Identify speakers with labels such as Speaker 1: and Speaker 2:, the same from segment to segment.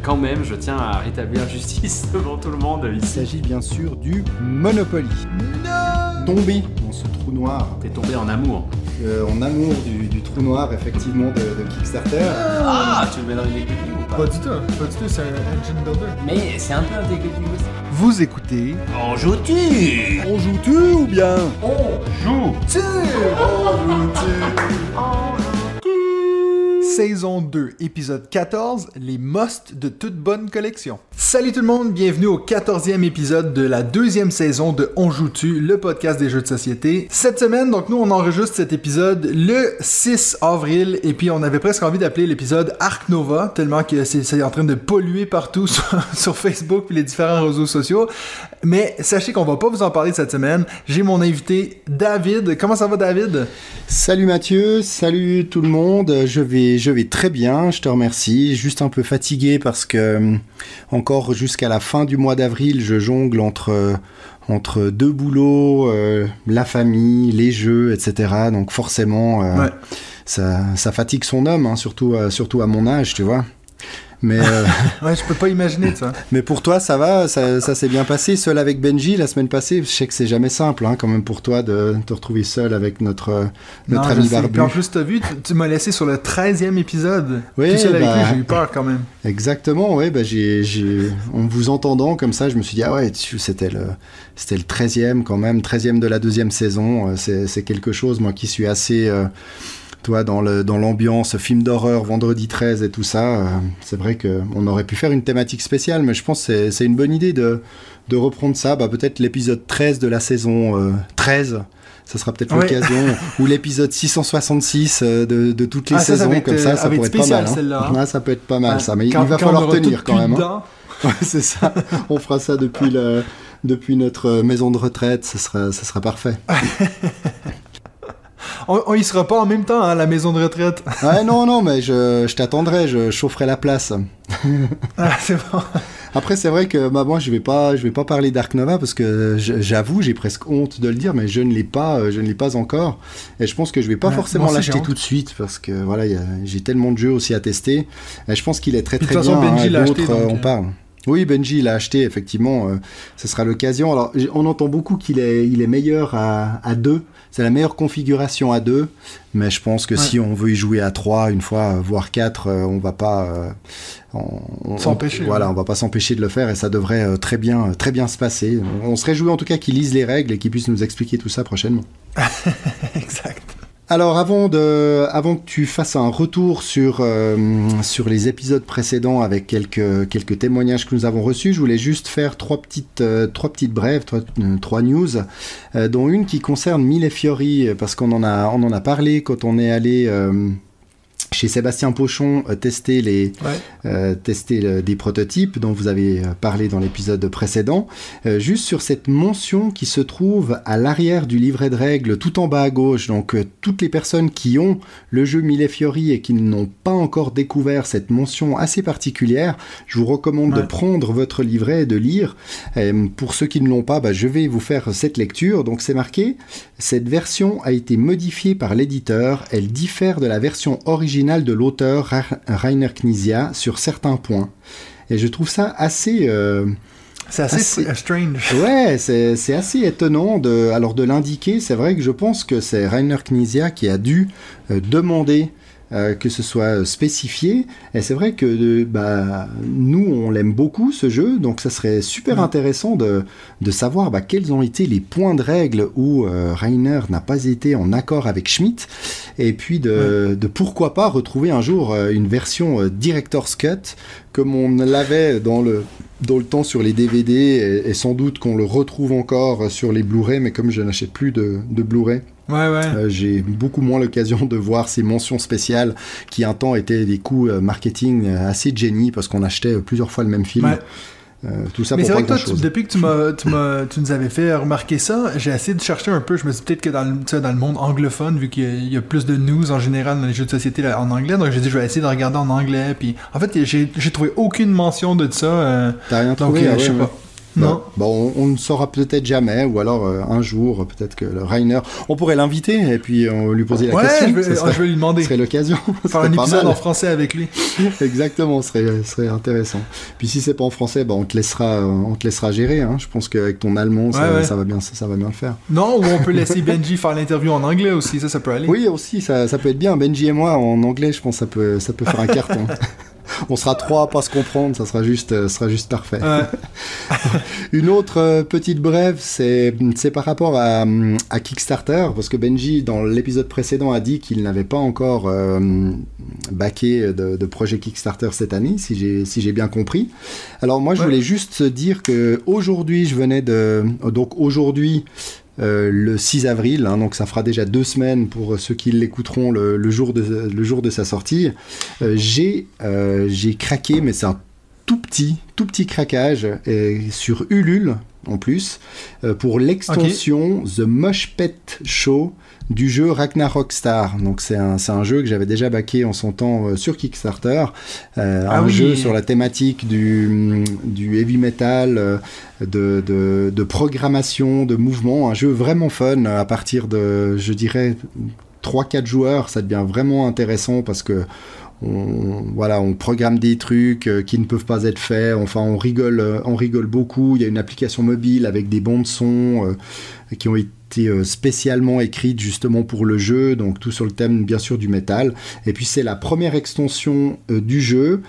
Speaker 1: quand même, je tiens à rétablir justice devant tout le monde
Speaker 2: Il
Speaker 1: ici.
Speaker 2: s'agit bien sûr du Monopoly. Non. Tombé dans ce trou noir.
Speaker 1: T'es tombé en amour.
Speaker 2: En amour du trou noir, effectivement, de Kickstarter.
Speaker 1: Ah, tu le mets dans une déclic ou
Speaker 3: Pas du tout, c'est un engine builder.
Speaker 1: Mais c'est un peu un déclic aussi.
Speaker 2: Vous écoutez...
Speaker 1: En joues-tu?
Speaker 2: On joue-tu ou bien...
Speaker 1: On joue!
Speaker 3: Saison 2, épisode 14, les musts de toute bonne collection. Salut tout le monde, bienvenue au 14e épisode de la deuxième saison de On joue-tu, le podcast des jeux de société. Cette semaine, donc nous on enregistre cet épisode le 6 avril, et puis on avait presque envie d'appeler l'épisode Arc Nova, tellement que c'est en train de polluer partout sur Facebook et les différents réseaux sociaux. Mais sachez qu'on va pas vous en parler cette semaine. J'ai mon invité David. Comment ça va, David?
Speaker 2: Salut Mathieu, salut tout le monde. Je vais très bien, je te remercie. Juste un peu fatigué parce que encore jusqu'à la fin du mois d'avril, je jongle entre deux boulots, la famille, les jeux, etc. Donc forcément,
Speaker 3: Ouais.
Speaker 2: ça fatigue son homme, hein, surtout à mon âge, tu vois. Mais,
Speaker 3: Ouais, je peux pas imaginer ça.
Speaker 2: mais pour toi, ça va, ça s'est bien passé. Seul avec Benji la semaine passée, je sais que c'est jamais simple, hein, quand même pour toi de te retrouver seul avec notre
Speaker 3: Non,
Speaker 2: ami
Speaker 3: je sais.
Speaker 2: barbu.
Speaker 3: Puis en plus, t'as vu, tu m'as laissé sur le 13e épisode.
Speaker 2: Oui,
Speaker 3: Tout seul avec
Speaker 2: bah,
Speaker 3: lui, j'ai eu peur quand même.
Speaker 2: Exactement, ouais, bah en vous entendant comme ça, je me suis dit, ah ouais, c'était le 13e quand même, 13e de la deuxième saison, c'est quelque chose, moi qui suis assez, toi, dans l'ambiance film d'horreur, vendredi 13 et tout ça, c'est vrai qu'on aurait pu faire une thématique spéciale, mais je pense que c'est une bonne idée de reprendre ça, bah peut-être l'épisode 13 de la saison 13, ça sera peut-être
Speaker 3: Ouais.
Speaker 2: l'occasion, ou l'épisode 666 de toutes les
Speaker 3: Ah, ça
Speaker 2: saisons,
Speaker 3: va être,
Speaker 2: comme ça
Speaker 3: va
Speaker 2: pourrait
Speaker 3: être
Speaker 2: être pas
Speaker 3: spécial,
Speaker 2: mal. Hein.
Speaker 3: celle-là, hein.
Speaker 2: Ouais, ça peut être pas mal,
Speaker 3: Ouais.
Speaker 2: ça, mais il
Speaker 3: Quand
Speaker 2: va
Speaker 3: on
Speaker 2: falloir
Speaker 3: aura
Speaker 2: tenir
Speaker 3: tout
Speaker 2: quand
Speaker 3: cuit
Speaker 2: même. Hein.
Speaker 3: dedans.
Speaker 2: Ouais, c'est ça. On fera ça depuis notre maison de retraite. Ça sera parfait.
Speaker 3: On y sera pas en même temps, hein, à la maison de retraite.
Speaker 2: Ouais, non, mais je t'attendrai. Je chaufferai la place.
Speaker 3: Ah, c'est bon.
Speaker 2: Après, c'est vrai que moi, je vais pas parler d'Arc Nova parce que j'avoue, j'ai presque honte de le dire, mais je ne l'ai pas encore. Et je pense que je vais pas
Speaker 3: Ouais,
Speaker 2: forcément
Speaker 3: moi aussi, j'ai
Speaker 2: l'acheter
Speaker 3: honte.
Speaker 2: tout de suite parce que voilà, j'ai tellement de jeux aussi à tester. Et je pense qu'il est très
Speaker 3: Puis, de
Speaker 2: très
Speaker 3: toute façon,
Speaker 2: bien.
Speaker 3: Benji
Speaker 2: hein,
Speaker 3: l'a acheté,
Speaker 2: d'autres,
Speaker 3: donc,
Speaker 2: on parle. Oui, Benji l'a acheté, effectivement, ce sera l'occasion. Alors, on entend beaucoup qu'il est meilleur à deux, c'est la meilleure configuration à deux, mais je pense que si on veut y jouer à 3, une fois, voire 4, on va pas...
Speaker 3: S'empêcher,
Speaker 2: Voilà,
Speaker 3: ouais.
Speaker 2: on va pas s'empêcher de le faire et ça devrait très bien se passer. On se réjouit en tout cas qu'ils lisent les règles et qu'ils puissent nous expliquer tout ça prochainement.
Speaker 3: Exact.
Speaker 2: Alors, avant que tu fasses un retour sur les épisodes précédents avec quelques témoignages que nous avons reçus, je voulais juste faire trois petites brèves, trois news, dont une qui concerne Millefiori, parce qu'on en a parlé quand on est allé chez Sébastien Pochon tester des prototypes dont vous avez parlé dans l'épisode précédent, juste sur cette mention qui se trouve à l'arrière du livret de règles tout en bas à gauche. Donc toutes les personnes qui ont le jeu Millefiori et qui n'ont pas encore découvert cette mention assez particulière, je vous recommande de prendre votre livret et de lire. Pour ceux qui ne l'ont pas, je vais vous faire cette lecture. Donc c'est marqué: cette version a été modifiée par l'éditeur, elle diffère de la version originale de l'auteur Rainer Knizia sur certains points. Et je trouve ça assez...
Speaker 3: C'est assez strange.
Speaker 2: Ouais, c'est assez étonnant de l'indiquer. C'est vrai que je pense que c'est Rainer Knizia qui a dû demander que ce soit spécifié. Et c'est vrai que nous, on l'aime beaucoup, ce jeu, donc ça serait super intéressant de savoir quels ont été les points de règle où Rainer n'a pas été en accord avec Schmitt, et puis de pourquoi pas retrouver un jour une version Director's Cut, comme on l'avait dans le temps sur les DVD, et sans doute qu'on le retrouve encore sur les Blu-ray, mais comme je n'achète plus de Blu-ray, j'ai beaucoup moins l'occasion de voir ces mentions spéciales qui un temps étaient des coups marketing assez de génie parce qu'on achetait plusieurs fois le même film. Tout ça
Speaker 3: mais
Speaker 2: pour
Speaker 3: c'est vrai
Speaker 2: pas
Speaker 3: que toi,
Speaker 2: grand-chose.
Speaker 3: depuis que tu nous avais fait remarquer ça, j'ai essayé de chercher un peu. Je me suis dit peut-être que dans le monde anglophone, vu qu'il y a plus de news en général dans les jeux de société en anglais, donc j'ai dit je vais essayer de regarder en anglais. Puis en fait, j'ai trouvé aucune mention de ça.
Speaker 2: T'as rien
Speaker 3: donc
Speaker 2: trouvé?
Speaker 3: je sais pas. Non.
Speaker 2: Bon, on ne saura peut-être jamais, ou alors un jour, peut-être que le Rainer... On pourrait l'inviter et puis on lui poser la question.
Speaker 3: Je vais lui demander.
Speaker 2: Ce serait l'occasion.
Speaker 3: Faire un épisode en français avec lui.
Speaker 2: Exactement, ce serait intéressant. Puis si c'est pas en français, on te laissera gérer. Hein. Je pense qu'avec ton allemand, ça va bien le faire.
Speaker 3: Non, ou on peut laisser Benji faire l'interview en anglais aussi, ça peut aller.
Speaker 2: Oui, aussi, ça peut être bien. Benji et moi, en anglais, je pense que ça peut faire un carton. On sera 3 à pas se comprendre, ça sera juste parfait. Ouais. Une autre petite brève, c'est par rapport à Kickstarter, parce que Benji, dans l'épisode précédent, a dit qu'il n'avait pas encore backé de projet Kickstarter cette année, si j'ai bien compris. Alors moi, je voulais juste dire que aujourd'hui, le 6 avril, hein, donc ça fera déjà 2 semaines pour ceux qui l'écouteront le jour de sa sortie. J'ai craqué, mais c'est un tout petit craquage sur Ulule en plus pour l'extension The Mosh Pet Show du jeu Ragnarok Star. Donc c'est un jeu que j'avais déjà backé en son temps sur Kickstarter, jeu sur la thématique du heavy metal, de programmation, de mouvement, un jeu vraiment fun à partir de, je dirais, 3-4 joueurs, ça devient vraiment intéressant parce que on programme des trucs qui ne peuvent pas être faits, enfin on rigole beaucoup. Il y a une application mobile avec des bandes son qui ont été spécialement écrites justement pour le jeu, donc tout sur le thème bien sûr du métal. Et puis c'est la première extension du jeu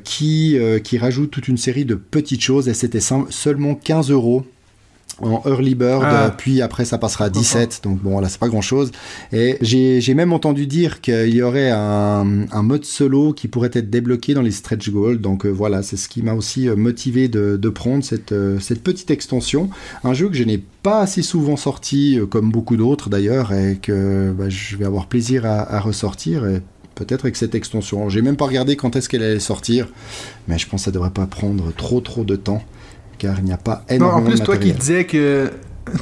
Speaker 2: qui rajoute toute une série de petites choses, et c'était seulement 15 € en early bird, puis après ça passera à 17, donc bon là c'est pas grand chose. Et j'ai même entendu dire qu'il y aurait un mode solo qui pourrait être débloqué dans les stretch goals, donc voilà, c'est ce qui m'a aussi motivé de prendre cette petite extension, un jeu que je n'ai pas assez souvent sorti, comme beaucoup d'autres d'ailleurs, et que je vais avoir plaisir à ressortir, et peut-être avec cette extension. J'ai même pas regardé quand est-ce qu'elle allait sortir, mais je pense que ça devrait pas prendre trop de temps, car il n'y a pas énormément de matériel.
Speaker 3: En plus,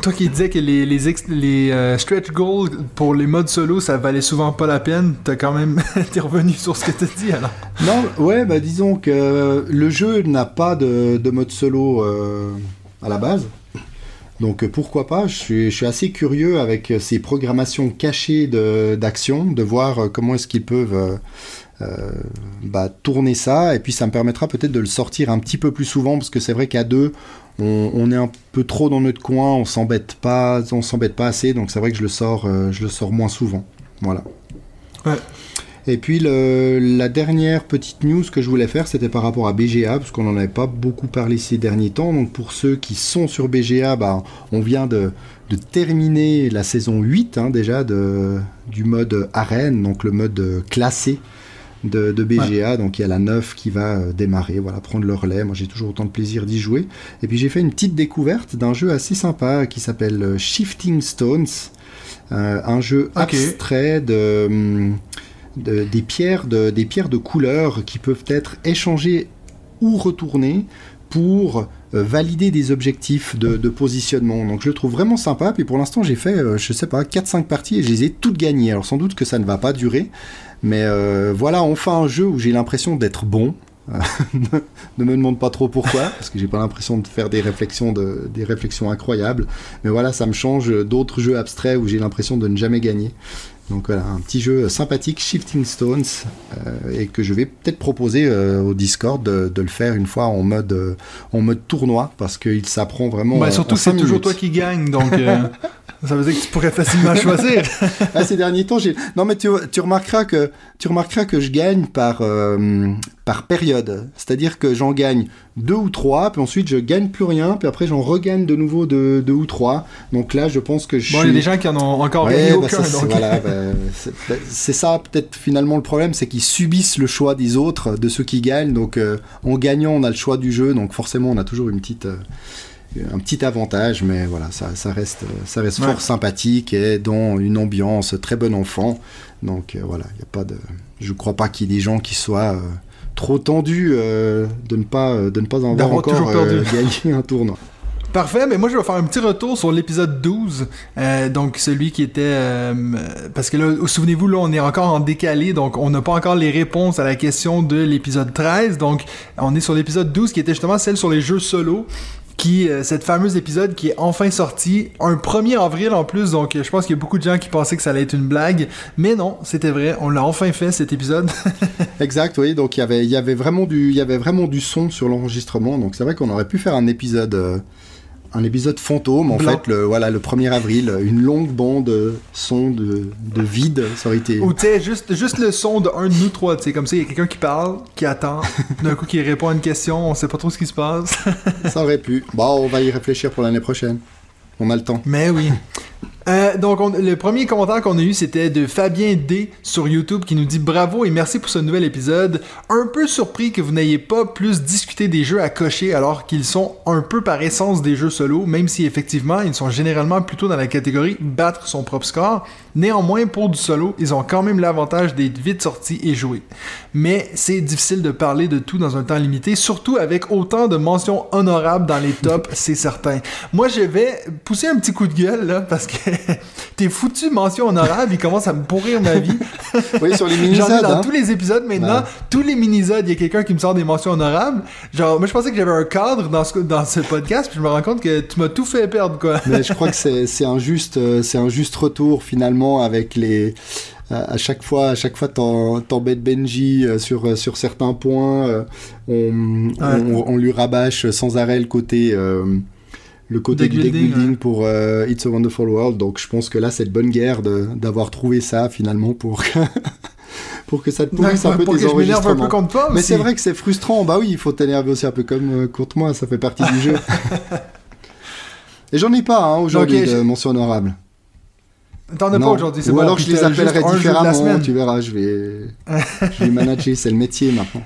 Speaker 3: toi qui disais que les stretch goals pour les modes solo, ça valait souvent pas la peine, t'es revenu sur ce que t'as dit alors.
Speaker 2: Non, ouais, disons que le jeu n'a pas de mode solo à la base. Donc pourquoi pas, je suis assez curieux avec ces programmations cachées d'action, de voir comment est-ce qu'ils peuvent tourner ça, et puis ça me permettra peut-être de le sortir un petit peu plus souvent, parce que c'est vrai qu'à 2 on est un peu trop dans notre coin, on s'embête pas assez, donc c'est vrai que je le sors moins souvent, voilà.
Speaker 3: Ouais.
Speaker 2: Et puis la dernière petite news que je voulais faire, c'était par rapport à BGA, parce qu'on n'en avait pas beaucoup parlé ces derniers temps. Donc pour ceux qui sont sur BGA, on vient de terminer la saison 8 déjà du mode arène, donc le mode classé de BGA. Ouais. Donc il y a la 9 qui va démarrer, prendre le relais. Moi j'ai toujours autant de plaisir d'y jouer. Et puis j'ai fait une petite découverte d'un jeu assez sympa qui s'appelle Shifting Stones, un jeu abstrait des pierres de couleur qui peuvent être échangées ou retournées pour valider des objectifs de positionnement. Donc je le trouve vraiment sympa. Puis pour l'instant j'ai fait 4-5 parties et je les ai toutes gagnées. Alors sans doute que ça ne va pas durer, mais voilà, enfin un jeu où j'ai l'impression d'être bon. Ne me demande pas trop pourquoi, parce que j'ai pas l'impression de faire des réflexions incroyables, mais voilà, ça me change d'autres jeux abstraits où j'ai l'impression de ne jamais gagner. Donc voilà, un petit jeu sympathique, Shifting Stones, et que je vais peut-être proposer au Discord de le faire une fois en mode tournoi, parce qu'il s'apprend vraiment.
Speaker 3: Surtout c'est toujours toi qui gagne, donc ça veut dire que tu pourrais facilement choisir.
Speaker 2: Ces derniers temps, non mais tu remarqueras que je gagne par période, c'est-à-dire que j'en gagne 2 ou 3, puis ensuite je gagne plus rien, puis après j'en regagne de nouveau 2 ou 3. Donc là, je pense que il
Speaker 3: y a des gens qui en ont encore gagné aucun.
Speaker 2: C'est ça peut-être finalement le problème, c'est qu'ils subissent le choix des autres, de ceux qui gagnent. Donc en gagnant, on a le choix du jeu, donc forcément on a toujours un petit avantage, mais voilà, ça reste fort sympathique et dans une ambiance très bon enfant. Donc voilà, il y a pas de, je crois pas qu'il y ait des gens qui soient trop tendus de ne pas avoir encore gagné un tournoi.
Speaker 3: Parfait, mais moi je vais faire un petit retour sur l'épisode 12, donc celui qui était... parce que là, souvenez-vous, là on est encore en décalé, donc on n'a pas encore les réponses à la question de l'épisode 13, donc on est sur l'épisode 12 qui était justement celle sur les jeux solo. Cette fameuse épisode qui est enfin sorti, un 1er avril en plus, donc je pense qu'il y a beaucoup de gens qui pensaient que ça allait être une blague, mais non, c'était vrai, on l'a enfin fait cet épisode.
Speaker 2: Exact, oui, donc il y avait vraiment du son sur l'enregistrement, donc c'est vrai qu'on aurait pu faire un épisode fantôme, en
Speaker 3: Blanc.
Speaker 2: fait, le 1er avril, une longue bande son de vide, ça aurait été...
Speaker 3: Ou tu sais, juste le son de un de nous trois, tu sais, comme ça, il y a quelqu'un qui parle, qui attend, d'un coup qui répond à une question, on sait pas trop ce qui se passe.
Speaker 2: Ça aurait pu. Bon, on va y réfléchir pour l'année prochaine. On a le temps.
Speaker 3: Mais oui. Donc, le premier commentaire qu'on a eu, c'était de Fabien D sur YouTube qui nous dit « Bravo et merci pour ce nouvel épisode. Un peu surpris que vous n'ayez pas plus discuté des jeux à cocher alors qu'ils sont un peu par essence des jeux solo, même si effectivement, ils sont généralement plutôt dans la catégorie battre son propre score. Néanmoins, pour du solo, ils ont quand même l'avantage d'être vite sortis et joués. Mais c'est difficile de parler de tout dans un temps limité, surtout avec autant de mentions honorables dans les tops, c'est certain. Moi, je vais pousser un petit coup de gueule, là, parce que tes foutues mentions honorables, ils commencent à me pourrir ma vie.
Speaker 2: Oui, sur les
Speaker 3: J'en
Speaker 2: minisodes,
Speaker 3: ai dans
Speaker 2: hein.
Speaker 3: tous les épisodes maintenant.
Speaker 2: Ouais.
Speaker 3: Tous les minisodes, il y a quelqu'un qui me sort des mentions honorables. Genre, moi, je pensais que j'avais un cadre dans ce podcast, puis je me rends compte que tu m'as tout fait perdre, quoi.
Speaker 2: Mais je crois que c'est un juste retour, finalement, avec les... À chaque fois, t'embêtes Benji sur certains points. On lui rabâche sans arrêt le côté du deck building pour It's a Wonderful World. Donc je pense que là, c'est de bonne guerre d'avoir trouvé ça finalement pour que ça te pourrisse un peu
Speaker 3: pour
Speaker 2: tes
Speaker 3: que je m'énerve un
Speaker 2: enregistrements.
Speaker 3: peu contre toi
Speaker 2: Mais
Speaker 3: aussi.
Speaker 2: c'est vrai que c'est frustrant. Bah oui, il faut t'énerver aussi un peu comme contre moi. Ça fait partie du jeu. Et j'en ai pas aujourd'hui
Speaker 3: Ok,
Speaker 2: de mention honorable.
Speaker 3: T'en as pas aujourd'hui, c'est
Speaker 2: Ou
Speaker 3: bon.
Speaker 2: alors
Speaker 3: puis
Speaker 2: je les
Speaker 3: t'as juste
Speaker 2: appellerai
Speaker 3: un jeu de la
Speaker 2: différemment,
Speaker 3: semaine.
Speaker 2: tu verras, je vais manager, c'est le métier maintenant.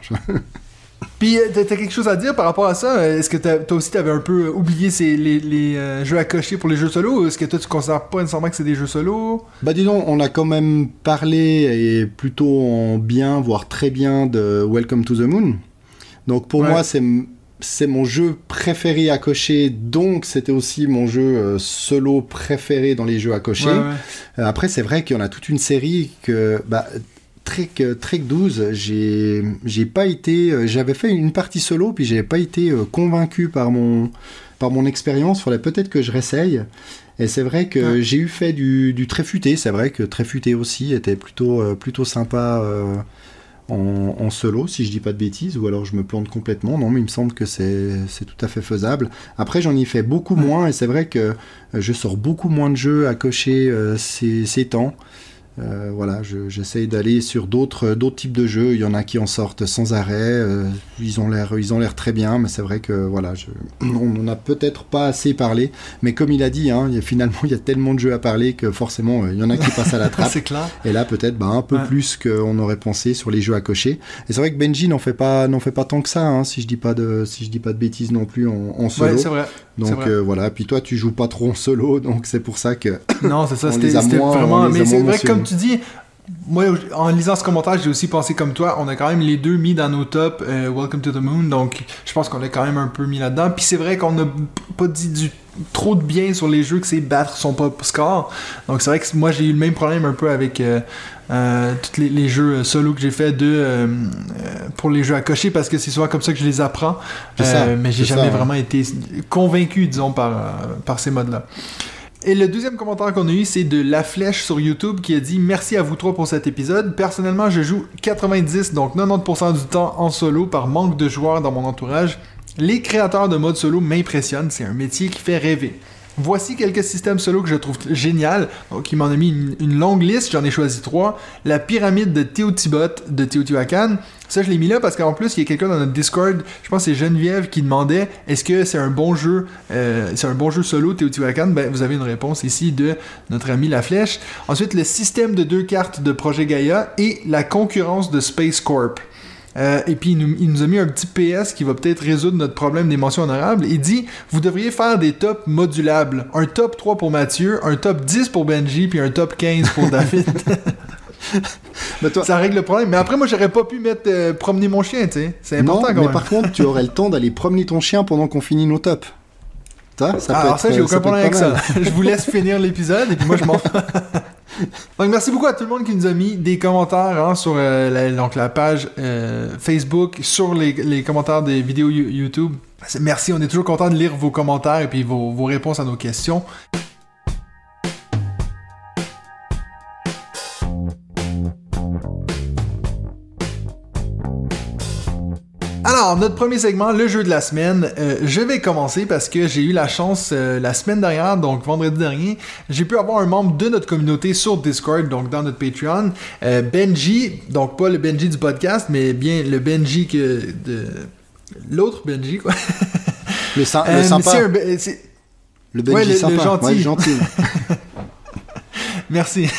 Speaker 3: Puis t'as quelque chose à dire par rapport à ça? Est-ce que toi aussi t'avais un peu oublié les jeux à cocher pour les jeux solo? Ou est-ce que toi tu considères pas nécessairement que c'est des jeux solo?
Speaker 2: Bah dis donc, on a quand même parlé, et plutôt en bien, voire très bien, de Welcome to the Moon. Donc pour moi, c'est mon jeu préféré à cocher, donc c'était aussi mon jeu solo préféré dans les jeux à cocher.
Speaker 3: Ouais.
Speaker 2: Après, c'est vrai qu'il y en a toute une série que... Trek 12, j'ai pas été... J'avais fait une partie solo, puis j'avais pas été convaincu par mon expérience. Faudrait peut-être que je réessaye. Et c'est vrai que j'ai eu fait du Tréfuté. C'est vrai que Tréfuté aussi était plutôt sympa en solo, si je dis pas de bêtises, ou alors je me plante complètement. Non, mais il me semble que c'est tout à fait faisable. Après, j'en ai fait beaucoup moins, et c'est vrai que je sors beaucoup moins de jeux à cocher ces temps. Voilà, j'essaye d'aller sur d'autres types de jeux. Il y en a qui en sortent sans arrêt. Ils ont l'air très bien, mais c'est vrai que voilà, on n'en a peut-être pas assez parlé. Mais comme il a dit, hein, finalement, il y a tellement de jeux à parler que forcément, il y en a qui passent à la trappe.
Speaker 3: C'est clair.
Speaker 2: Et là, peut-être un peu plus qu'on aurait pensé sur les jeux à cocher. Et c'est vrai que Benji n'en fait pas tant que ça, hein, si je dis pas de bêtises non plus en solo.
Speaker 3: Ouais, c'est vrai.
Speaker 2: Donc voilà. Puis toi, tu joues pas trop en solo, donc c'est pour ça que.
Speaker 3: Non, c'est ça.
Speaker 2: On
Speaker 3: C'était
Speaker 2: les a moins-
Speaker 3: vraiment.
Speaker 2: on les a
Speaker 3: Mais c'est
Speaker 2: moins
Speaker 3: vrai que comme
Speaker 2: mentionnés.
Speaker 3: tu dis. Moi, en lisant ce commentaire, j'ai aussi pensé comme toi. On a quand même les deux mis dans nos tops Welcome to the Moon, donc je pense qu'on l'a quand même un peu mis là-dedans. Puis c'est vrai qu'on n'a pas dit trop de bien sur les jeux que c'est battre son propre score. Donc c'est vrai que moi, j'ai eu le même problème un peu avec tous les jeux solo que j'ai fait pour les jeux à cocher, parce que c'est souvent comme ça que je les apprends. Mais j'ai jamais vraiment été convaincu, disons, par ces modes-là. Et le deuxième commentaire qu'on a eu, c'est de La Flèche sur YouTube qui a dit « Merci à vous trois pour cet épisode. Personnellement, je joue 90, donc 90% du temps en solo par manque de joueurs dans mon entourage. Les créateurs de mode solo m'impressionnent, c'est un métier qui fait rêver. Voici quelques systèmes solo que je trouve génial. Donc, il m'en a mis une longue liste, j'en ai choisi 3. La pyramide de Teotibot de Teotihuacan. Ça, je l'ai mis là parce qu'en plus, il y a quelqu'un dans notre Discord, je pense que c'est Geneviève, qui demandait est-ce que c'est un bon jeu solo Teotihuacan? Ben, vous avez une réponse ici de notre ami La Flèche. Ensuite, le système de 2 cartes de Projet Gaïa et la concurrence de Space Corp. Et puis il nous a mis un petit PS qui va peut-être résoudre notre problème des mentions honorables. Il dit « Vous devriez faire des tops modulables. Un top 3 pour Mathieu, un top 10 pour Benji, puis un top 15 pour David. »
Speaker 2: Mais toi...
Speaker 3: Ça règle le problème. Mais après, moi, j'aurais pas pu mettre promener mon chien, tu sais. C'est important quand même.
Speaker 2: Mais par contre, tu aurais le temps d'aller promener ton chien pendant qu'on finit nos tops.
Speaker 3: Alors ça, j'ai aucun problème avec ça. Je vous laisse finir l'épisode et puis moi, je m'en... Donc merci beaucoup à tout le monde qui nous a mis des commentaires sur la page Facebook, sur les commentaires des vidéos YouTube. Merci, on est toujours content de lire vos commentaires et puis vos réponses à nos questions. Alors, notre premier segment, le jeu de la semaine, je vais commencer parce que j'ai eu la chance la semaine dernière, donc vendredi dernier, j'ai pu avoir un membre de notre communauté sur Discord, donc dans notre Patreon, Benji, donc pas le Benji du podcast, mais bien le Benji l'autre Benji, quoi.
Speaker 2: Le sympa. Le Benji
Speaker 3: ouais,
Speaker 2: sympa.
Speaker 3: Le gentil.
Speaker 2: Ouais, le gentil.
Speaker 3: Merci.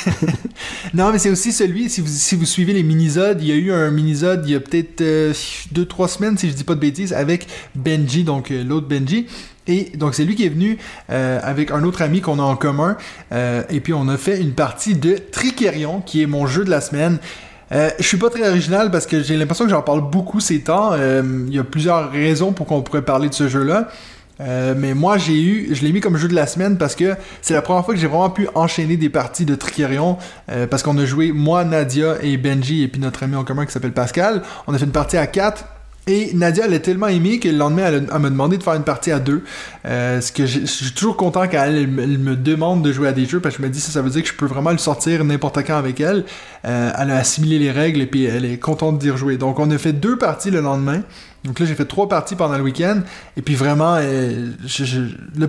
Speaker 3: Non, mais c'est aussi celui, si vous suivez les minisodes, il y a eu un minisode il y a peut-être 2-3 semaines, si je dis pas de bêtises, avec Benji, donc l'autre Benji. Et donc c'est lui qui est venu avec un autre ami qu'on a en commun. Et puis on a fait une partie de Trickerion, qui est mon jeu de la semaine. Je suis pas très original parce que j'ai l'impression que j'en parle beaucoup ces temps. Il y a plusieurs raisons pour qu'on pourrait parler de ce jeu-là. Mais moi je l'ai mis comme jeu de la semaine parce que c'est la première fois que j'ai vraiment pu enchaîner des parties de Trickerion parce qu'on a joué moi, Nadia et Benji et puis notre ami en commun qui s'appelle Pascal. On a fait une partie à 4 et Nadia elle a tellement aimé que le lendemain elle m'a demandé de faire une partie à 2. Ce que je suis toujours content quand elle me demande de jouer à des jeux parce que je me dis ça veut dire que je peux vraiment le sortir n'importe quand avec elle. Elle a assimilé les règles et puis elle est contente d'y rejouer. Donc on a fait 2 parties le lendemain. Donc là, j'ai fait 3 parties pendant le week-end. Et puis vraiment,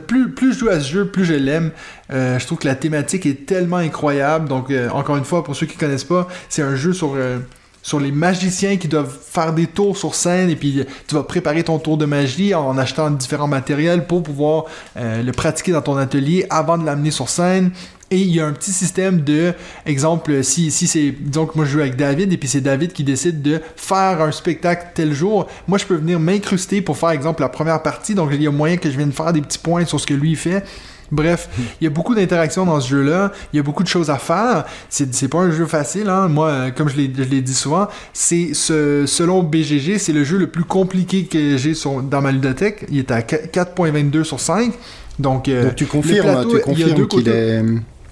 Speaker 3: plus je joue à ce jeu, plus je l'aime. Je trouve que la thématique est tellement incroyable. Donc, encore une fois, pour ceux qui ne connaissent pas, c'est un jeu sur les magiciens qui doivent faire des tours sur scène. Et puis, tu vas préparer ton tour de magie en achetant différents matériels pour pouvoir le pratiquer dans ton atelier avant de l'amener sur scène. Et il y a un petit système de, exemple, si c'est, disons que moi je joue avec David, et puis c'est David qui décide de faire un spectacle tel jour, moi je peux venir m'incruster pour faire, exemple, la première partie, donc il y a moyen que je vienne faire des petits points sur ce que lui fait. Bref, il y a beaucoup d'interactions dans ce jeu-là, il y a beaucoup de choses à faire, c'est pas un jeu facile, hein. Moi, comme je l'ai dit souvent, c'est selon BGG, c'est le jeu le plus compliqué que j'ai dans ma ludothèque, il est à 4.22 sur 5, donc
Speaker 2: tu confirmes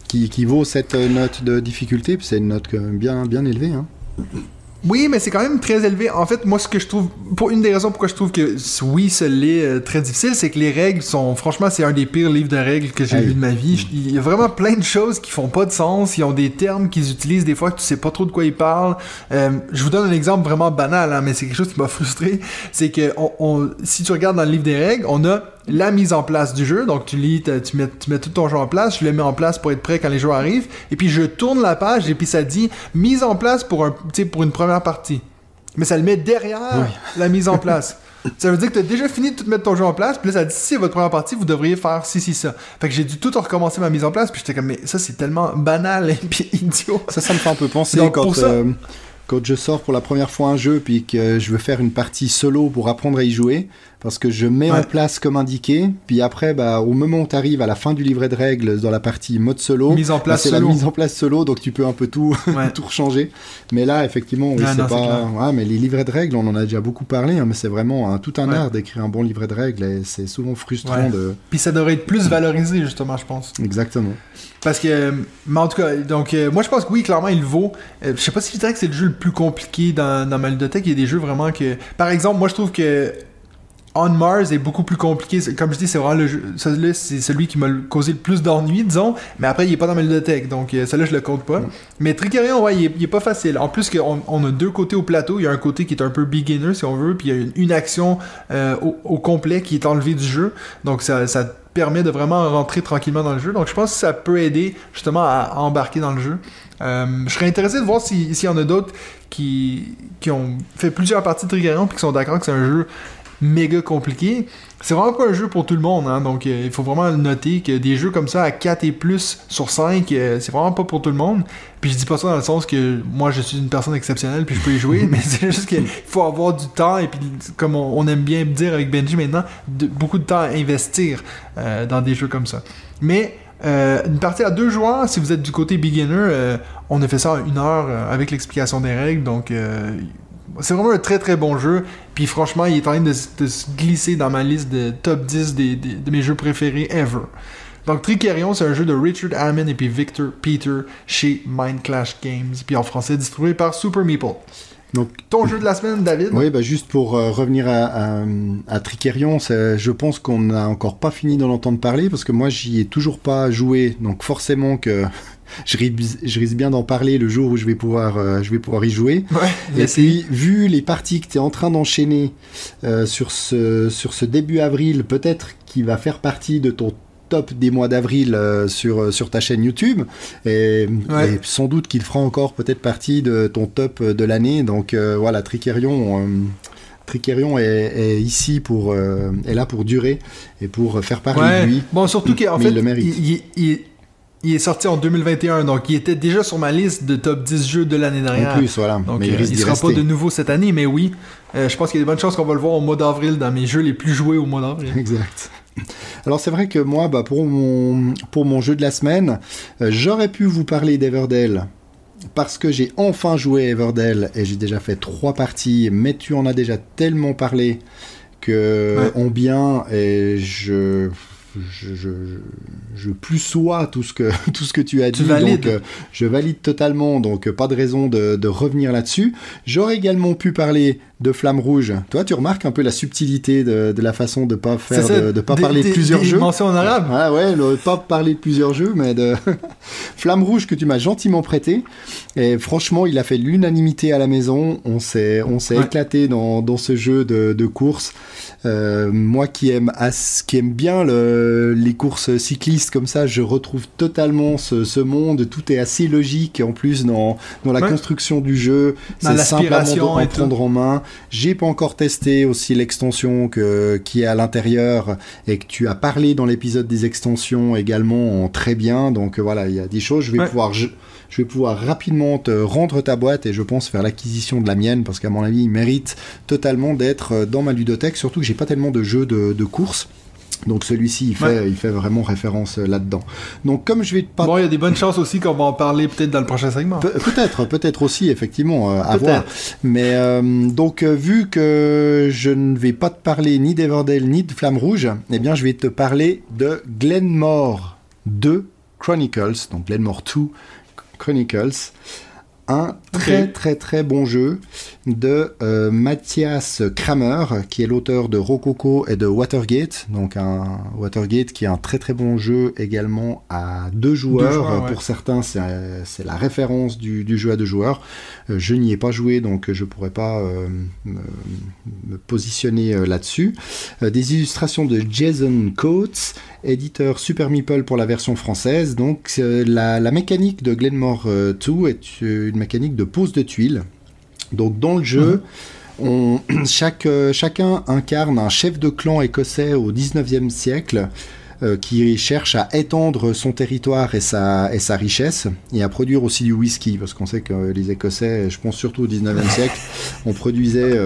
Speaker 2: qu'il vaut cette note de difficulté, puis c'est une note bien élevée, hein.
Speaker 3: Oui, mais c'est quand même très élevé. En fait, moi, ce que je trouve... Une des raisons pourquoi je trouve que, oui, ça l'est très difficile, c'est que les règles sont... Franchement, c'est un des pires livres de règles que j'ai lu de ma vie. Il y a vraiment plein de choses qui font pas de sens. Ils ont des termes qu'ils utilisent des fois que tu sais pas trop de quoi ils parlent. Je vous donne un exemple vraiment banal, hein, mais c'est quelque chose qui m'a frustré. C'est que si tu regardes dans le livre des règles, on a la mise en place du jeu, donc tu mets tout ton jeu en place, je le mets en place pour être prêt quand les joueurs arrivent, et puis je tourne la page, et puis ça dit mise en place pour une première partie. Mais ça le met derrière la mise en place. Ça veut dire que tu as déjà fini de tout mettre ton jeu en place, puis là ça dit si c'est votre première partie, vous devriez faire ci, ça. Fait que j'ai dû tout recommencer ma mise en place, puis j'étais comme mais ça c'est tellement banal et puis idiot.
Speaker 2: Ça me fait un peu penser
Speaker 3: donc,
Speaker 2: quand je sors pour la première fois un jeu puis que je veux faire une partie solo pour apprendre à y jouer, parce que je mets en place comme indiqué, puis après, au moment où tu arrives à la fin du livret de règles dans la partie mode solo,
Speaker 3: mise en place
Speaker 2: c'est
Speaker 3: solo.
Speaker 2: La mise en place solo, donc tu peux un peu tout rechanger. Mais là, effectivement, oui, c'est pas... Ouais, mais les livrets de règles, on en a déjà beaucoup parlé, hein, mais c'est vraiment tout un art d'écrire un bon livret de règles, et c'est souvent frustrant de...
Speaker 3: Puis ça devrait être plus valorisé, justement, je pense.
Speaker 2: Exactement.
Speaker 3: Parce que, mais en tout cas, donc moi je pense que oui, clairement il vaut. Je sais pas si je dirais que c'est le jeu le plus compliqué dans ma ludothèque. Il y a des jeux vraiment que... Par exemple, moi je trouve que On Mars est beaucoup plus compliqué. Comme je dis, c'est vraiment le jeu. Celui-là, c'est celui qui m'a causé le plus d'ennui, disons. Mais après, il est pas dans ma ludothèque. Donc, celui-là, je le compte pas. Mais Trickerion, il est pas facile. En plus, on a 2 côtés au plateau. Il y a un côté qui est un peu beginner, si on veut. Puis, il y a une action au complet qui est enlevée du jeu. Donc, ça permet de vraiment rentrer tranquillement dans le jeu. Donc, je pense que ça peut aider, justement, à embarquer dans le jeu. Je serais intéressé de voir s'il y en a d'autres qui ont fait plusieurs parties de Trickerion puis qui sont d'accord que c'est un jeu méga compliqué. C'est vraiment pas un jeu pour tout le monde, hein, donc il faut vraiment noter que des jeux comme ça à 4 et plus sur 5, c'est vraiment pas pour tout le monde. Puis je dis pas ça dans le sens que moi je suis une personne exceptionnelle puis je peux y jouer, mais c'est juste qu'il faut avoir du temps et puis comme on aime bien dire avec Benji maintenant, beaucoup de temps à investir dans des jeux comme ça. Mais une partie à 2 joueurs, si vous êtes du côté beginner, on a fait ça en 1 heure avec l'explication des règles, donc c'est vraiment un très très bon jeu. Puis franchement, il est en train de se glisser dans ma liste de top 10 de mes jeux préférés ever. Donc Trickerion, c'est un jeu de Richard Hammond et puis Victor Peter chez Mind Clash Games, puis en français distribué par Super Meeple.
Speaker 2: Donc,
Speaker 3: ton jeu de la semaine, David?
Speaker 2: Oui, juste pour revenir à Trickerion, je pense qu'on n'a encore pas fini d'en entendre parler parce que moi, j'y ai toujours pas joué. Donc forcément que je risque bien d'en parler le jour où je vais pouvoir y jouer.
Speaker 3: Ouais,
Speaker 2: et puis, vu les parties que tu es en train d'enchaîner sur ce début avril, peut-être qu'il va faire partie de ton top des mois d'avril sur ta chaîne YouTube et sans doute qu'il fera encore peut-être partie de ton top de l'année. Donc voilà, Trickerion est ici est là pour durer et pour faire parler de lui.
Speaker 3: Bon, surtout qu'en fait,
Speaker 2: il le mérite.
Speaker 3: Il est sorti en 2021, donc il était déjà sur ma liste de top 10 jeux de l'année dernière.
Speaker 2: En plus, voilà.
Speaker 3: Donc
Speaker 2: mais
Speaker 3: il sera pas de nouveau cette année, mais oui, je pense qu'il y a de bonnes chances qu'on va le voir au mois d'avril dans mes jeux les plus joués au mois d'avril.
Speaker 2: Exact. Alors c'est vrai que moi, pour mon jeu de la semaine, j'aurais pu vous parler d'Everdell parce que j'ai enfin joué à Everdell et j'ai déjà fait 3 parties, mais tu en as déjà tellement parlé que en bien et je plus sois tout ce que tu as dit,
Speaker 3: valides.
Speaker 2: donc je valide totalement, donc pas de raison de revenir là-dessus. J'aurais également pu parler de Flamme Rouge. Toi, tu remarques un peu la subtilité de la façon de pas faire, de pas parler de plusieurs jeux.
Speaker 3: Mentions en arabe.
Speaker 2: Ah ouais, pas parler de plusieurs jeux, mais de Flamme Rouge que tu m'as gentiment prêté. Et franchement, il a fait l'unanimité à la maison. On s'est éclaté dans ce jeu de course. Moi qui aime bien les courses cyclistes comme ça, je retrouve totalement ce monde. Tout est assez logique en plus dans la construction du jeu.
Speaker 3: Dans
Speaker 2: c'est simplement
Speaker 3: l'aspiration
Speaker 2: de prendre en main. J'ai pas encore testé aussi l'extension qui est à l'intérieur et que tu as parlé dans l'épisode des extensions également en très bien. Donc voilà, il y a des choses. Je vais pouvoir rapidement te rendre ta boîte et je pense faire l'acquisition de la mienne parce qu'à mon avis, il mérite totalement d'être dans ma ludothèque. Surtout que j'ai pas tellement de jeux de course. Donc celui-ci, il fait vraiment référence là-dedans. Donc comme je vais pas...
Speaker 3: Bon, il y a des bonnes chances aussi qu'on va en parler peut-être dans le prochain segment.
Speaker 2: Peut-être aussi, effectivement, à voir. Mais donc, vu que je ne vais pas te parler ni d'Everdell ni de Flamme Rouge, eh bien, je vais te parler de Glenmore 2 Chronicles, donc Glenmore 2 Chronicles. Un très bon jeu de Matthias Kramer, qui est l'auteur de Rococo et de Watergate. Donc un Watergate qui est un très bon jeu également à 2 joueurs. Pour certains, c'est la référence du jeu à 2 joueurs. Je n'y ai pas joué, donc je pourrais pas me positionner là-dessus. Des illustrations de Jason Coates, éditeur Super Meeple pour la version française. Donc la mécanique de Glenmore 2 est une mécanique de pose de tuiles. Donc dans le jeu, chacun incarne un chef de clan écossais au 19e siècle qui cherche à étendre son territoire et sa richesse et à produire aussi du whisky, parce qu'on sait que les Écossais, je pense surtout au 19e siècle, on produisait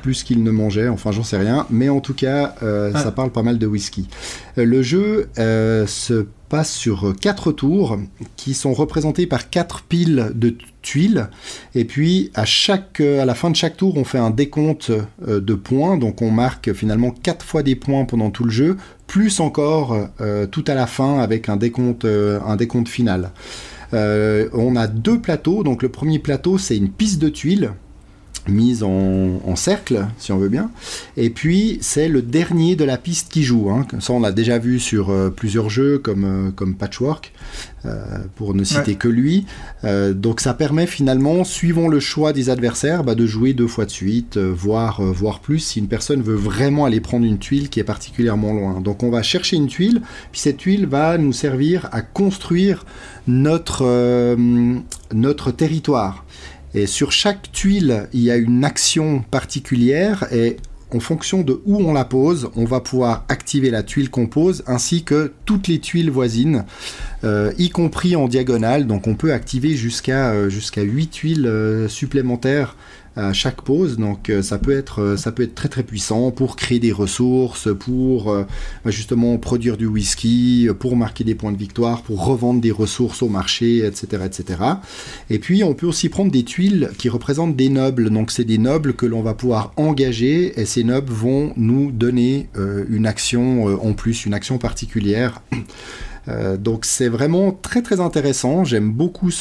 Speaker 2: plus qu'ils ne mangeaient, enfin j'en sais rien, mais en tout cas ça parle pas mal de whisky. Le jeu se passe sur 4 tours qui sont représentés par 4 piles de tuiles, et puis à la fin de chaque tour on fait un décompte de points, donc on marque finalement 4 fois des points pendant tout le jeu, plus encore tout à la fin avec un décompte final. On a 2 plateaux, donc le premier plateau c'est une piste de tuiles mise en cercle, si on veut bien, et puis c'est le dernier de la piste qui joue, hein. Ça on l'a déjà vu sur plusieurs jeux comme Patchwork, pour ne citer que lui, donc ça permet finalement, suivant le choix des adversaires, de jouer 2 fois de suite, voire plus, si une personne veut vraiment aller prendre une tuile qui est particulièrement loin. Donc on va chercher une tuile, puis cette tuile va nous servir à construire notre territoire. Et sur chaque tuile, il y a une action particulière et en fonction de où on la pose, on va pouvoir activer la tuile qu'on pose ainsi que toutes les tuiles voisines, y compris en diagonale. Donc on peut activer jusqu'à 8 tuiles supplémentaires à chaque pause, donc ça peut être très puissant pour créer des ressources, pour justement produire du whisky, pour marquer des points de victoire, pour revendre des ressources au marché, etc. Et puis on peut aussi prendre des tuiles qui représentent des nobles, donc c'est des nobles que l'on va pouvoir engager, et ces nobles vont nous donner une action en plus, une action particulière. Donc c'est vraiment très intéressant, j'aime beaucoup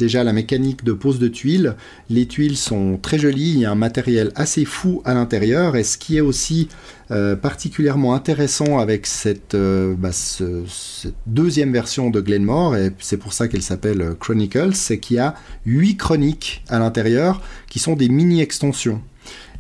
Speaker 2: déjà la mécanique de pose de tuiles. Les tuiles sont très jolies, il y a un matériel assez fou à l'intérieur, et ce qui est aussi particulièrement intéressant avec cette deuxième version de Glenmore, et c'est pour ça qu'elle s'appelle Chronicles, c'est qu'il y a 8 chroniques à l'intérieur qui sont des mini-extensions.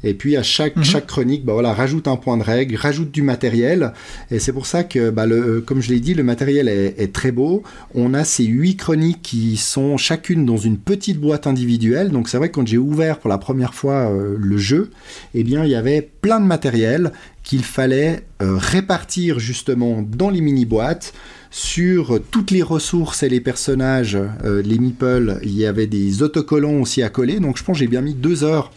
Speaker 2: Et puis à chaque chronique, rajoute un point de règle, rajoute du matériel. Et c'est pour ça que, comme je l'ai dit, le matériel est très beau. On a ces 8 chroniques qui sont chacune dans une petite boîte individuelle. Donc c'est vrai que quand j'ai ouvert pour la première fois le jeu, eh bien il y avait plein de matériel qu'il fallait répartir justement dans les mini-boîtes. Sur toutes les ressources et les personnages, les meeples, il y avait des autocollants aussi à coller. Donc je pense que j'ai bien mis 2 heures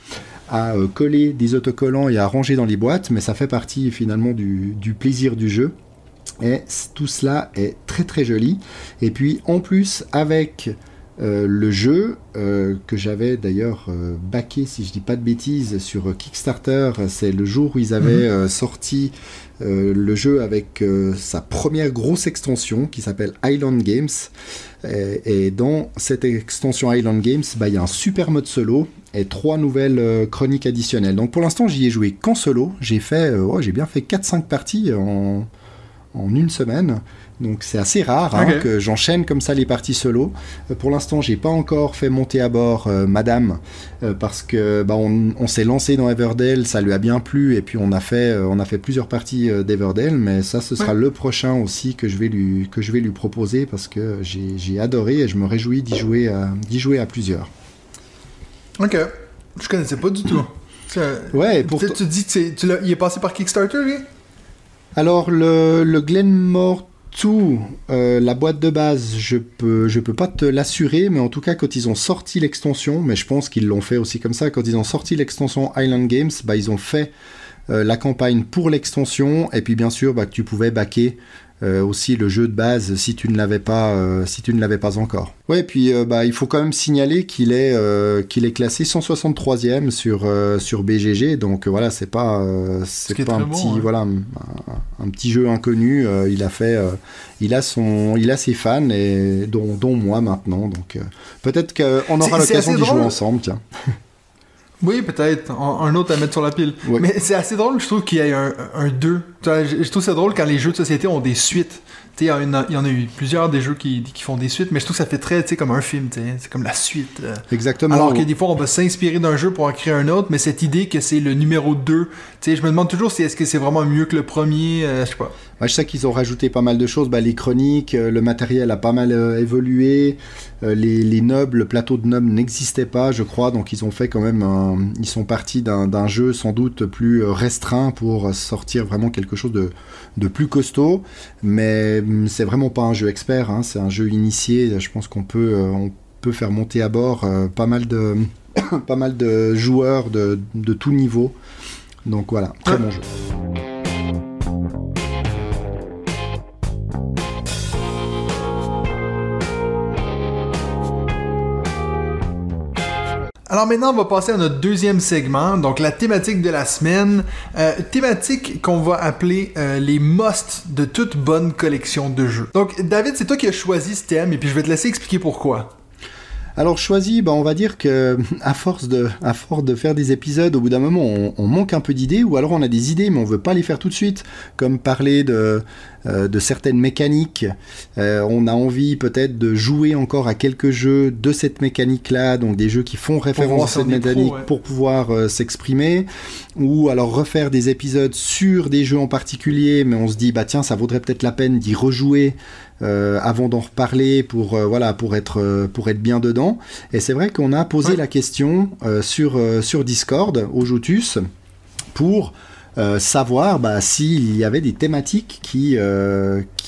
Speaker 2: à coller des autocollants et à ranger dans les boîtes, mais ça fait partie finalement du plaisir du jeu. Et tout cela est très très joli. Et puis en plus avec le jeu que j'avais d'ailleurs backé, si je dis pas de bêtises, sur Kickstarter, c'est le jour où ils avaient sorti le jeu avec sa première grosse extension qui s'appelle Island Games. Et dans cette extension Island Games, il y a un super mode solo et 3 nouvelles chroniques additionnelles. Donc pour l'instant, j'y ai joué qu'en solo. J'ai bien fait 4-5 parties en une semaine. Donc c'est assez rare que j'enchaîne comme ça les parties solo. Pour l'instant, j'ai pas encore fait monter à bord Madame parce que on s'est lancé dans Everdell, ça lui a bien plu et puis on a fait plusieurs parties d'Everdell, mais ça ce sera le prochain aussi que je vais lui proposer parce que j'ai adoré et je me réjouis d'y jouer à plusieurs.
Speaker 3: Ok, je connaissais pas du tout.
Speaker 2: Ouais, pour
Speaker 3: tu dis que il est passé par Kickstarter, lui?
Speaker 2: Alors le Glenmore 2, la boîte de base, je peux pas te l'assurer, mais en tout cas quand ils ont sorti l'extension, mais je pense qu'ils l'ont fait aussi comme ça, quand ils ont sorti l'extension Island Games, ils ont fait la campagne pour l'extension, et puis bien sûr que tu pouvais backer aussi le jeu de base si tu ne l'avais pas encore. Ouais, puis il faut quand même signaler qu'il est classé 163e sur BGG, donc voilà, c'est pas un petit jeu inconnu. Il a ses fans et dont moi maintenant, donc peut-être qu'on aura l'occasion d'y jouer ensemble, tiens.
Speaker 3: Oui, peut-être. Un autre à mettre sur la pile. Ouais. Mais c'est assez drôle, je trouve, qu'il y ait un 2. Je trouve ça drôle quand les jeux de société ont des suites. Il y en a eu plusieurs des jeux qui font des suites, mais je trouve que ça fait très comme un film. C'est comme la suite.
Speaker 2: Exactement.
Speaker 3: Alors que des fois, on va s'inspirer d'un jeu pour en créer un autre, mais cette idée que c'est le numéro 2, je me demande toujours est-ce que c'est vraiment mieux que le premier, je sais pas.
Speaker 2: Je sais qu'ils ont rajouté pas mal de choses, les chroniques, le matériel a pas mal évolué, les nobles, le plateau de nobles n'existait pas, je crois, donc ils ont fait quand même ils sont partis d'un jeu sans doute plus restreint pour sortir vraiment quelque chose de plus costaud, mais c'est vraiment pas un jeu expert, c'est un jeu initié. Je pense qu'on peut faire monter à bord pas mal de joueurs de tout niveau, donc voilà, très bon jeu.
Speaker 3: Alors maintenant, on va passer à notre deuxième segment, donc la thématique de la semaine, thématique qu'on va appeler les musts de toute bonne collection de jeux. Donc David, c'est toi qui as choisi ce thème et puis je vais te laisser expliquer pourquoi.
Speaker 2: Alors choisi, on va dire que à force de faire des épisodes, au bout d'un moment, on manque un peu d'idées, ou alors on a des idées mais on veut pas les faire tout de suite, comme parler de certaines mécaniques. On a envie peut-être de jouer encore à quelques jeux de cette mécanique-là, donc des jeux qui font référence à cette mécanique pour pouvoir s'exprimer, ou alors refaire des épisodes sur des jeux en particulier, mais on se dit tiens, ça vaudrait peut-être la peine d'y rejouer avant d'en reparler pour être bien dedans. Et c'est vrai qu'on a posé la question sur Discord au Joutus pour savoir s'il y avait des thématiques qui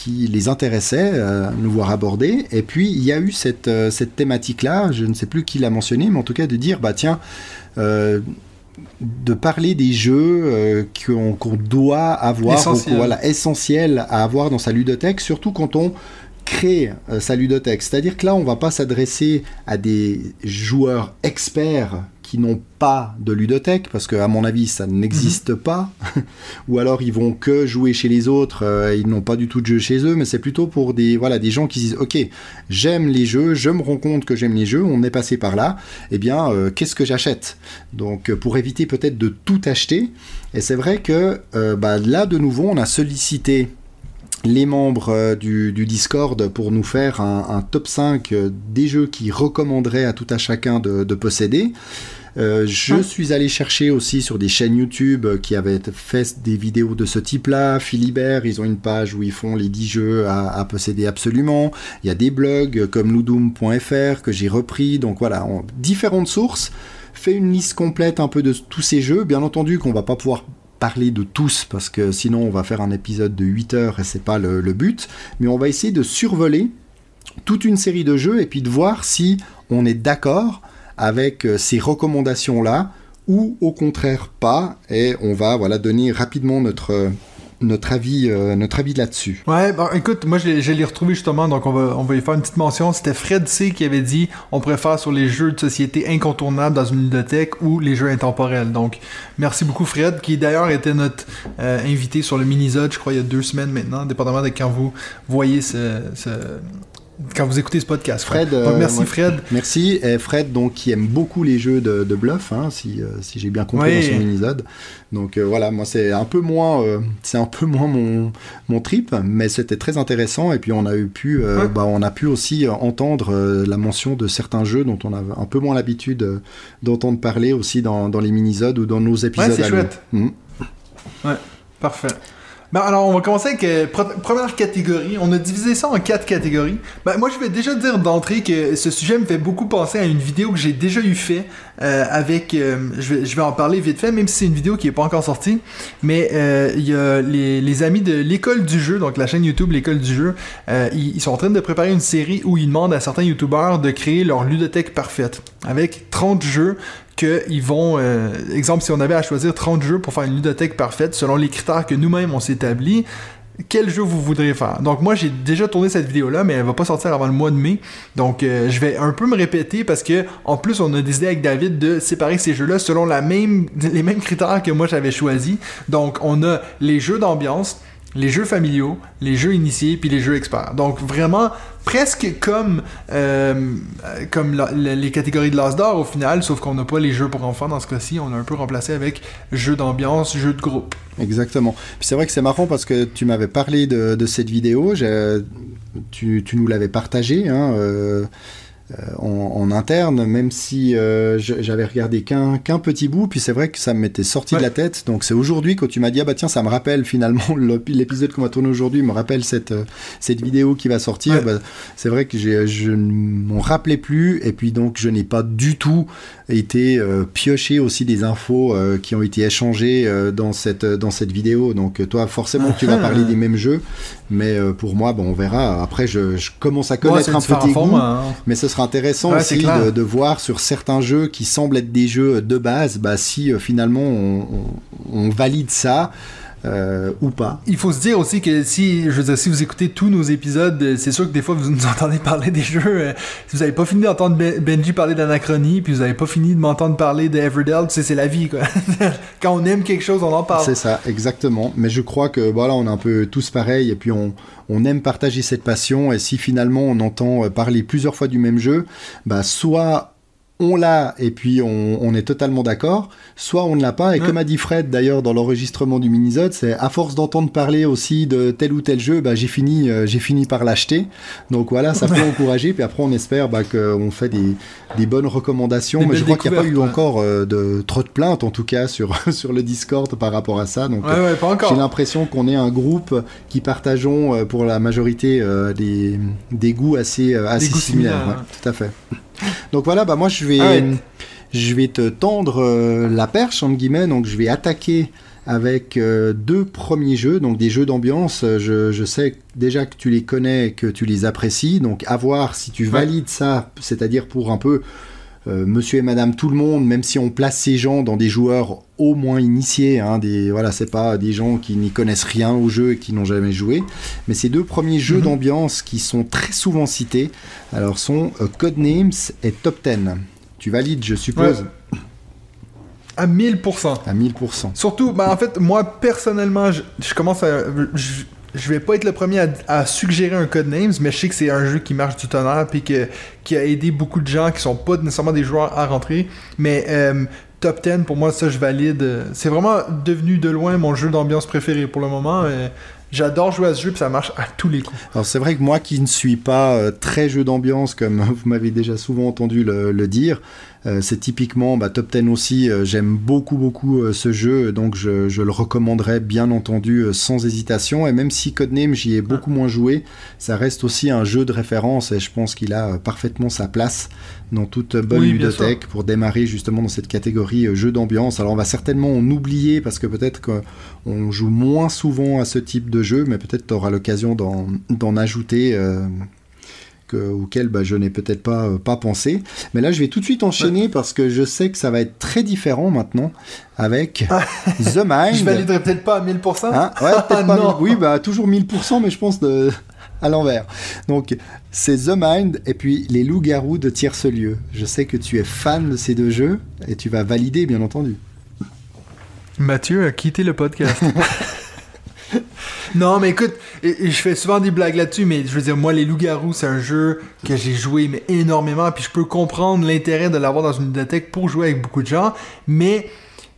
Speaker 2: les intéressaient nous voir aborder. Et puis il y a eu cette thématique là, je ne sais plus qui l'a mentionné, mais en tout cas de dire tiens, de parler des jeux qu'on doit avoir, essentiel à avoir dans sa ludothèque, surtout quand on crée sa ludothèque. C'est-à-dire que là, on va pas s'adresser à des joueurs experts qui n'ont pas de ludothèque, parce qu'à mon avis, ça n'existe pas, ou alors ils vont que jouer chez les autres, ils n'ont pas du tout de jeux chez eux, mais c'est plutôt pour des gens qui disent « Ok, j'aime les jeux, je me rends compte que j'aime les jeux, on est passé par là, eh bien, qu'est-ce que j'achète ?» Donc, pour éviter peut-être de tout acheter, et c'est vrai que là, de nouveau, on a sollicité les membres du Discord pour nous faire un top 5 des jeux qu'ils recommanderaient à tout à chacun de posséder. Je suis allé chercher aussi sur des chaînes YouTube qui avaient fait des vidéos de ce type-là. Philibert, ils ont une page où ils font les 10 jeux à posséder absolument. Il y a des blogs comme ludum.fr que j'ai repris. Donc voilà, différentes sources. Fait une liste complète un peu de tous ces jeux. Bien entendu qu'on va pas pouvoir parler de tous, parce que sinon on va faire un épisode de 8 heures et c'est pas le but, mais on va essayer de survoler toute une série de jeux et puis de voir si on est d'accord avec ces recommandations-là ou au contraire pas, et on va donner rapidement notre avis là-dessus.
Speaker 3: Ouais, bon, écoute, moi je l'ai retrouvé justement, donc on va y faire une petite mention. C'était Fred C qui avait dit on préfère sur les jeux de société incontournables dans une ludothèque ou les jeux intemporels. Donc merci beaucoup Fred, qui d'ailleurs était notre invité sur le Minisode, je crois il y a 2 semaines maintenant, dépendamment de quand vous voyez quand vous écoutez ce podcast.
Speaker 2: Fred,
Speaker 3: donc merci Fred.
Speaker 2: Merci, et Fred donc qui aime beaucoup les jeux de bluff, hein, si j'ai bien compris dans son Minisode. Donc voilà, moi c'est un peu moins mon trip, mais c'était très intéressant, et puis on a pu aussi entendre la mention de certains jeux dont on a un peu moins l'habitude d'entendre parler aussi dans les Minisodes ou dans nos épisodes.
Speaker 3: Ouais, c'est chouette. Ouais, parfait. Ben alors, on va commencer avec première catégorie. On a divisé ça en 4 catégories. Moi, je vais déjà dire d'entrée que ce sujet me fait beaucoup penser à une vidéo que j'ai déjà eu fait avec... je vais en parler vite fait, même si c'est une vidéo qui n'est pas encore sortie. Mais il y a les amis de l'École du jeu, donc la chaîne YouTube L'École du jeu, ils sont en train de préparer une série où ils demandent à certains YouTubeurs de créer leur ludothèque parfaite avec 30 jeux qu'ils vont... exemple, si on avait à choisir 30 jeux pour faire une ludothèque parfaite, selon les critères que nous-mêmes on s'est établis, quel jeu vous voudriez faire? Donc moi, j'ai déjà tourné cette vidéo-là, mais elle va pas sortir avant le mois de mai. Donc je vais un peu me répéter parce que en plus, on a décidé avec David de séparer ces jeux-là selon les mêmes critères que moi j'avais choisi. Donc on a les jeux d'ambiance, les jeux familiaux, les jeux initiés, puis les jeux experts. Donc vraiment presque comme les catégories de l'As d'or au final, sauf qu'on n'a pas les jeux pour enfants dans ce cas-ci, on a un peu remplacé avec jeux d'ambiance, jeux de groupe.
Speaker 2: Exactement. Puis c'est vrai que c'est marrant parce que tu m'avais parlé de cette vidéo, tu nous l'avais partagée, hein, en interne, même si j'avais regardé qu'un petit bout, puis c'est vrai que ça m'était sorti de la tête. Donc c'est aujourd'hui quand tu m'as dit tiens, ça me rappelle finalement l'épisode qu'on va tourner aujourd'hui me rappelle cette vidéo qui va sortir. C'est vrai que je ne m'en rappelais plus, et puis donc je n'ai pas du tout été pioché aussi des infos qui ont été échangées dans cette vidéo. Donc toi forcément tu vas parler des mêmes jeux, mais pour moi on verra. Après je commence à connaître un peu tes goûts, mais ce sera intéressant aussi de voir sur certains jeux qui semblent être des jeux de base, si finalement on valide ça ou pas.
Speaker 3: Il faut se dire aussi que si vous écoutez tous nos épisodes, c'est sûr que des fois vous nous entendez parler des jeux, si vous n'avez pas fini d'entendre Benji parler d'Anachronie, puis vous n'avez pas fini de m'entendre parler de Everdell, c'est la vie quoi. Quand on aime quelque chose, on en parle.
Speaker 2: C'est ça, exactement. Mais je crois que on est un peu tous pareils, et puis on aime partager cette passion, et si finalement on entend parler plusieurs fois du même jeu, soit on l'a et puis on est totalement d'accord, soit on ne l'a pas, et comme a dit Fred d'ailleurs dans l'enregistrement du Minisode, c'est à force d'entendre parler aussi de tel ou tel jeu, j'ai fini par l'acheter. Donc voilà, ça peut encourager, puis après on espère qu'on fait des bonnes recommandations, mais je crois qu'il n'y a pas eu encore trop de plaintes en tout cas sur le Discord par rapport à ça. Donc
Speaker 3: pas encore.
Speaker 2: J'ai l'impression qu'on est un groupe qui partageons pour la majorité des goûts assez similaires. Ouais, tout à fait. Donc voilà, moi je vais te tendre la perche entre guillemets, donc je vais attaquer avec 2 premiers jeux, donc des jeux d'ambiance. Je sais déjà que tu les connais, que tu les apprécies, donc à voir si tu valides ça, c'est-à-dire pour un peu monsieur et madame tout le monde, même si on place ces gens dans des joueurs au moins initiés, hein, c'est pas des gens qui n'y connaissent rien au jeu et qui n'ont jamais joué, mais ces 2 premiers jeux d'ambiance qui sont très souvent cités, alors sont Codenames et Top 10. Tu valides, je suppose?
Speaker 3: À 1000%.
Speaker 2: À 1000%.
Speaker 3: Surtout, ben, en fait, moi, personnellement, je commence à... Je vais pas être le premier à suggérer un Codenames, mais je sais que c'est un jeu qui marche du tonnerre puis qui a aidé beaucoup de gens qui sont pas nécessairement des joueurs à rentrer. Mais Top 10, pour moi, ça, je valide. C'est vraiment devenu de loin mon jeu d'ambiance préféré pour le moment. J'adore jouer à ce jeu puis ça marche à tous les coups.
Speaker 2: Alors c'est vrai que moi qui ne suis pas très jeu d'ambiance, comme vous m'avez déjà souvent entendu le dire, c'est typiquement Top 10 aussi, j'aime beaucoup ce jeu, donc je le recommanderais bien entendu sans hésitation, et même si Codenames j'y ai beaucoup moins joué, ça reste aussi un jeu de référence et je pense qu'il a parfaitement sa place dans toute bonne ludothèque pour démarrer justement dans cette catégorie jeu d'ambiance. Alors on va certainement en oublier parce que peut-être qu'on joue moins souvent à ce type de jeu, mais peut-être tu auras l'occasion d'en ajouter auquel je n'ai peut-être pas pensé. Mais là, je vais tout de suite enchaîner parce que je sais que ça va être très différent maintenant avec The Mind.
Speaker 3: Je validerai peut-être pas à 1000%.
Speaker 2: Hein, ouais, peut-être pas 1000%. Oui, toujours 1000%, mais je pense à l'envers. Donc, c'est The Mind et puis Les Loups-Garous de Tierce-Lieu. Je sais que tu es fan de ces deux jeux et tu vas valider, bien entendu.
Speaker 3: Mathieu a quitté le podcast. Non, mais écoute, je fais souvent des blagues là-dessus, mais je veux dire, moi, Les Loups-Garous, c'est un jeu que j'ai joué mais énormément, puis je peux comprendre l'intérêt de l'avoir dans une bibliothèque pour jouer avec beaucoup de gens, mais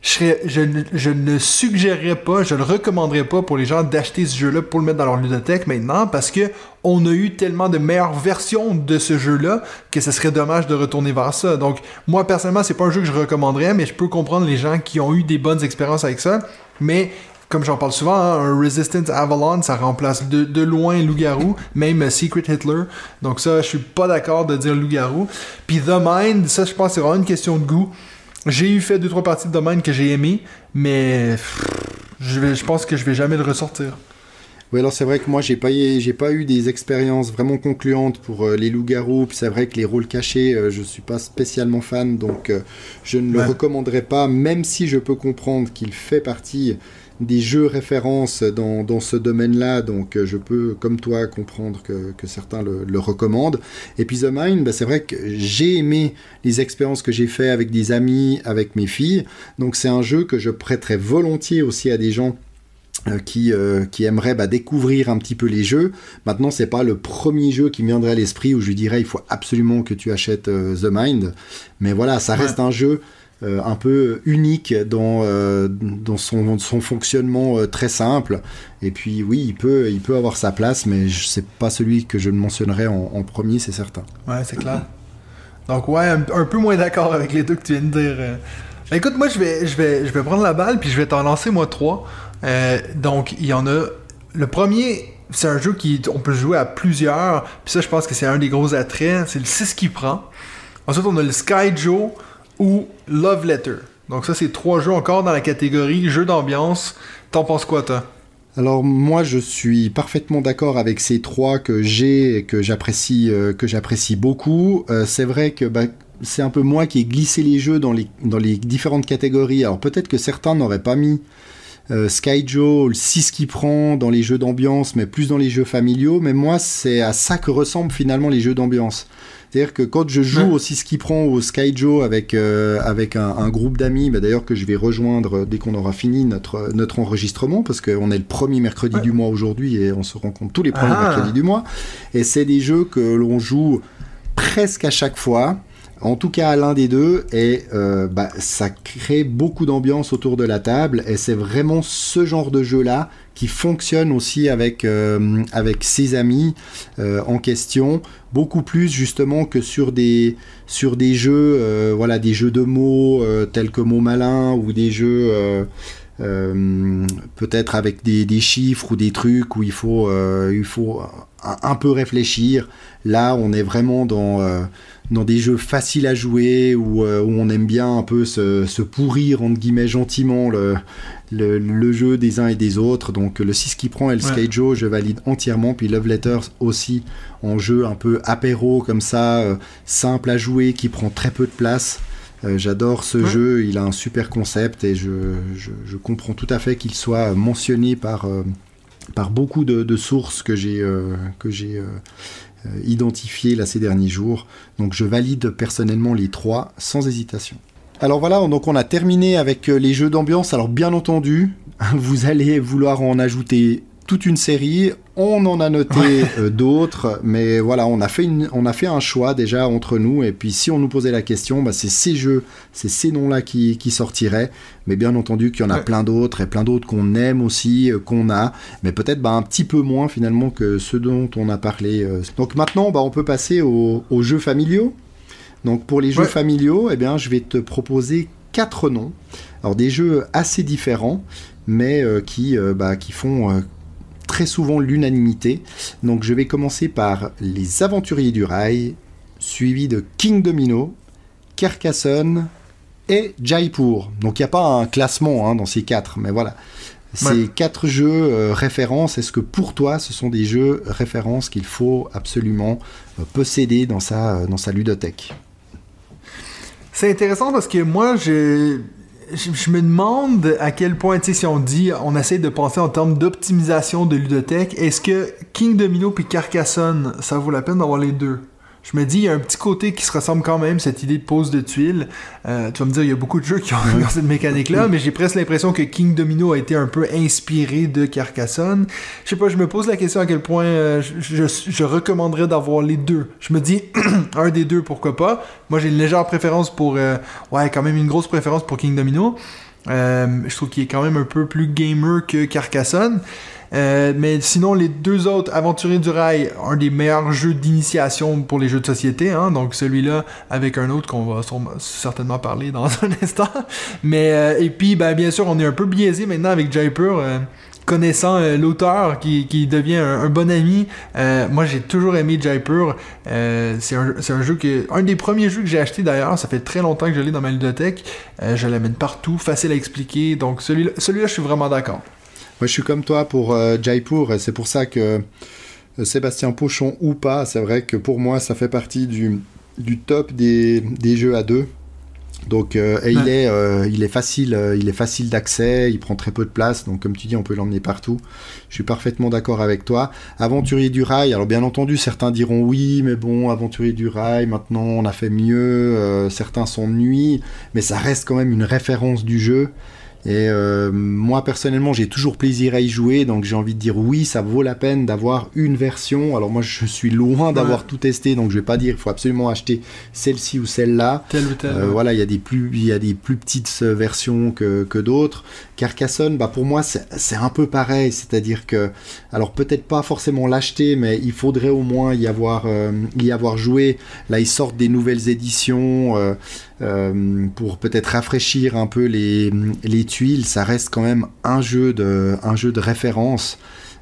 Speaker 3: je ne suggérerais pas, je le recommanderais pas pour les gens d'acheter ce jeu-là pour le mettre dans leur ludothèque maintenant, parce que on a eu tellement de meilleures versions de ce jeu-là que ce serait dommage de retourner vers ça. Donc, moi, personnellement, c'est pas un jeu que je recommanderais, mais je peux comprendre les gens qui ont eu des bonnes expériences avec ça, mais... Comme j'en parle souvent, un Resistance Avalon, ça remplace de loin Loup-Garou, même Secret Hitler. Donc ça, je suis pas d'accord de dire Loup-Garou. Puis The Mind, ça, je pense que c'est vraiment une question de goût. J'ai eu fait 2-3 parties de The Mind que j'ai aimé, mais je pense que je vais jamais le ressortir.
Speaker 2: Oui, alors c'est vrai que moi, j'ai pas eu des expériences vraiment concluantes pour les loups-garous, puis c'est vrai que les rôles cachés, je suis pas spécialement fan, donc je ne le recommanderais pas, même si je peux comprendre qu'il fait partie des jeux références dans ce domaine-là, donc je peux, comme toi, comprendre que certains le recommandent. Et puis The Mind, c'est vrai que j'ai aimé les expériences que j'ai fait avec des amis, avec mes filles, donc c'est un jeu que je prêterais volontiers aussi à des gens qui aimeraient découvrir un petit peu les jeux. Maintenant, c'est pas le premier jeu qui me viendrait à l'esprit où je lui dirais il faut absolument que tu achètes The Mind, mais voilà, ça reste un jeu un peu unique dans son fonctionnement très simple, et puis oui, il peut avoir sa place, mais c'est pas celui que je mentionnerais en premier, c'est certain. Ouais,
Speaker 3: c'est clair. Donc ouais, un peu moins d'accord avec les deux que tu viens de dire. Écoute, moi je vais prendre la balle puis je vais t'en lancer moi 3. Donc il y en a. Le premier, c'est un jeu on peut jouer à plusieurs, puis ça je pense que c'est un des gros attraits, c'est le 6 qui prend. Ensuite on a le Sky Joe ou Love Letter. Donc ça, c'est 3 jeux encore dans la catégorie jeux d'ambiance. T'en penses quoi, toi?
Speaker 2: Alors moi, je suis parfaitement d'accord avec ces 3 que j'ai et que j'apprécie beaucoup. C'est vrai que c'est un peu moi qui ai glissé les jeux dans les différentes catégories. Alors peut-être que certains n'auraient pas mis Sky Joe, le 6 qui prend dans les jeux d'ambiance, mais plus dans les jeux familiaux. Mais moi, c'est à ça que ressemblent finalement les jeux d'ambiance. C'est-à-dire que quand je joue au 6 qui prend au Sky Joe avec un groupe d'amis, d'ailleurs que je vais rejoindre dès qu'on aura fini notre enregistrement, parce qu'on est le premier mercredi du mois aujourd'hui et on se rencontre tous les premiers mercredis du mois. Et c'est des jeux que l'on joue presque à chaque fois, en tout cas à l'un des deux, et ça crée beaucoup d'ambiance autour de la table, et c'est vraiment ce genre de jeu-là qui fonctionne aussi avec ses amis en question, beaucoup plus justement que sur des jeux, des jeux de mots tels que mots malins, ou des jeux peut-être avec des chiffres ou des trucs où il faut un peu réfléchir. Là, on est vraiment dans des jeux faciles à jouer où on aime bien un peu se pourrir entre guillemets gentiment le jeu des uns et des autres. Donc le 6 qui prend et le Sky Joe, je valide entièrement. Puis Love Letters aussi, en jeu un peu apéro comme ça, simple à jouer, qui prend très peu de place. J'adore ce jeu, il a un super concept, et je comprends tout à fait qu'il soit mentionné par beaucoup de sources que j'ai identifiées là ces derniers jours. Donc je valide personnellement les 3 sans hésitation. Alors voilà, donc on a terminé avec les jeux d'ambiance. Alors bien entendu, vous allez vouloir en ajouter toute une série. On en a noté d'autres, mais voilà, on a fait un choix déjà entre nous. Et puis si on nous posait la question, bah, c'est ces jeux, c'est ces noms-là qui sortiraient. Mais bien entendu qu'il y en a plein d'autres, et plein d'autres qu'on aime aussi, qu'on a, mais peut-être un petit peu moins finalement que ceux dont on a parlé. Donc maintenant, on peut passer aux jeux familiaux. Donc pour les jeux familiaux, eh bien, je vais te proposer 4 noms. Alors des jeux assez différents, mais qui font très souvent l'unanimité. Donc je vais commencer par les Aventuriers du Rail, suivi de King Domino, Carcassonne et Jaipur. Donc il n'y a pas un classement dans ces 4, mais voilà. Ces 4 jeux références, est-ce que pour toi ce sont des jeux références qu'il faut absolument posséder dans sa ludothèque?
Speaker 3: C'est intéressant parce que moi, je me demande à quel point, si on essaie de penser en termes d'optimisation de ludothèque, est-ce que King Domino puis Carcassonne, ça vaut la peine d'avoir les deux? Je me dis, il y a un petit côté qui se ressemble quand même, cette idée de pose de tuiles. Tu vas me dire, il y a beaucoup de jeux qui ont cette mécanique-là, mais j'ai presque l'impression que King Domino a été un peu inspiré de Carcassonne. Je sais pas, je me pose la question à quel point je recommanderais d'avoir les deux. Je me dis, un des deux, pourquoi pas. Moi, j'ai une légère préférence pour... quand même une grosse préférence pour King Domino. Je trouve qu'il est quand même un peu plus gamer que Carcassonne. Mais sinon, les deux autres, Aventuriers du Rail, un des meilleurs jeux d'initiation pour les jeux de société, donc celui-là avec un autre qu'on va certainement parler dans un instant. Mais et puis, bien sûr, on est un peu biaisé maintenant avec Jaipur, connaissant l'auteur qui devient un bon ami. Moi, j'ai toujours aimé Jaipur. C'est un jeu un des premiers jeux que j'ai acheté d'ailleurs. Ça fait très longtemps que je l'ai dans ma ludothèque. Je l'amène partout, facile à expliquer. Donc celui-là, je suis vraiment d'accord.
Speaker 2: Moi, je suis comme toi pour Jaipur, et c'est pour ça que Sébastien Pochon ou pas, c'est vrai que pour moi, ça fait partie du top des jeux à deux. Donc, il est facile d'accès, il prend très peu de place, donc comme tu dis, on peut l'emmener partout. Je suis parfaitement d'accord avec toi. Aventurier du Rail, alors bien entendu, certains diront oui, mais bon, Aventurier du Rail, maintenant on a fait mieux, certains s'ennuient, mais ça reste quand même une référence du jeu. Et moi personnellement j'ai toujours plaisir à y jouer, donc j'ai envie de dire oui, ça vaut la peine d'avoir une version. Alors moi je suis loin d'avoir tout testé, donc je vais pas dire il faut absolument acheter celle-ci ou celle-là.
Speaker 3: Telle ou telle.
Speaker 2: Voilà, il y a des plus petites versions que d'autres. Carcassonne, pour moi c'est un peu pareil, c'est-à-dire que, alors peut-être pas forcément l'acheter, mais il faudrait au moins y avoir joué. Là ils sortent des nouvelles éditions pour peut-être rafraîchir un peu les tuiles. Ça reste quand même un jeu de référence.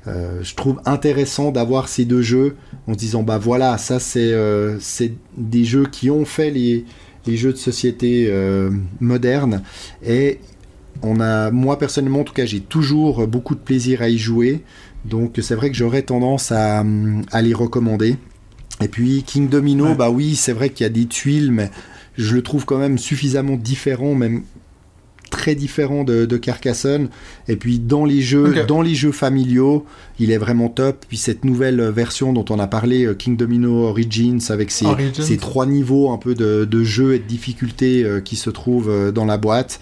Speaker 2: Je trouve intéressant d'avoir ces deux jeux en se disant voilà, ça c'est des jeux qui ont fait les jeux de société modernes, et moi personnellement en tout cas j'ai toujours beaucoup de plaisir à y jouer, donc c'est vrai que j'aurais tendance à les recommander. Et puis King Domino, oui, c'est vrai qu'il y a des tuiles, mais je le trouve quand même suffisamment différent, même très différent de Carcassonne. Et puis dans les jeux familiaux, il est vraiment top. Puis cette nouvelle version dont on a parlé, King Domino Origins, avec ces 3 niveaux un peu de jeu et de difficulté qui se trouvent dans la boîte,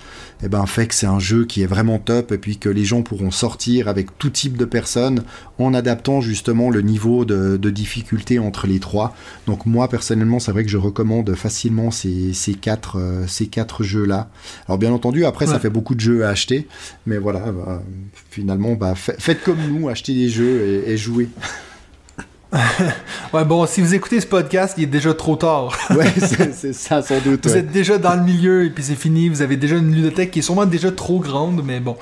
Speaker 2: fait que c'est un jeu qui est vraiment top, et puis que les gens pourront sortir avec tout type de personnes en adaptant justement le niveau de difficulté entre les 3. Donc moi personnellement c'est vrai que je recommande facilement ces 4 jeux-là. Alors bien entendu après ça fait beaucoup de jeux à acheter, mais voilà, finalement faites comme nous, achetez des jeux et jouez.
Speaker 3: Si vous écoutez ce podcast, il est déjà trop tard.
Speaker 2: Ouais, c'est ça sans doute.
Speaker 3: Vous êtes déjà dans le milieu et puis c'est fini. Vous avez déjà une ludothèque qui est sûrement déjà trop grande, mais bon.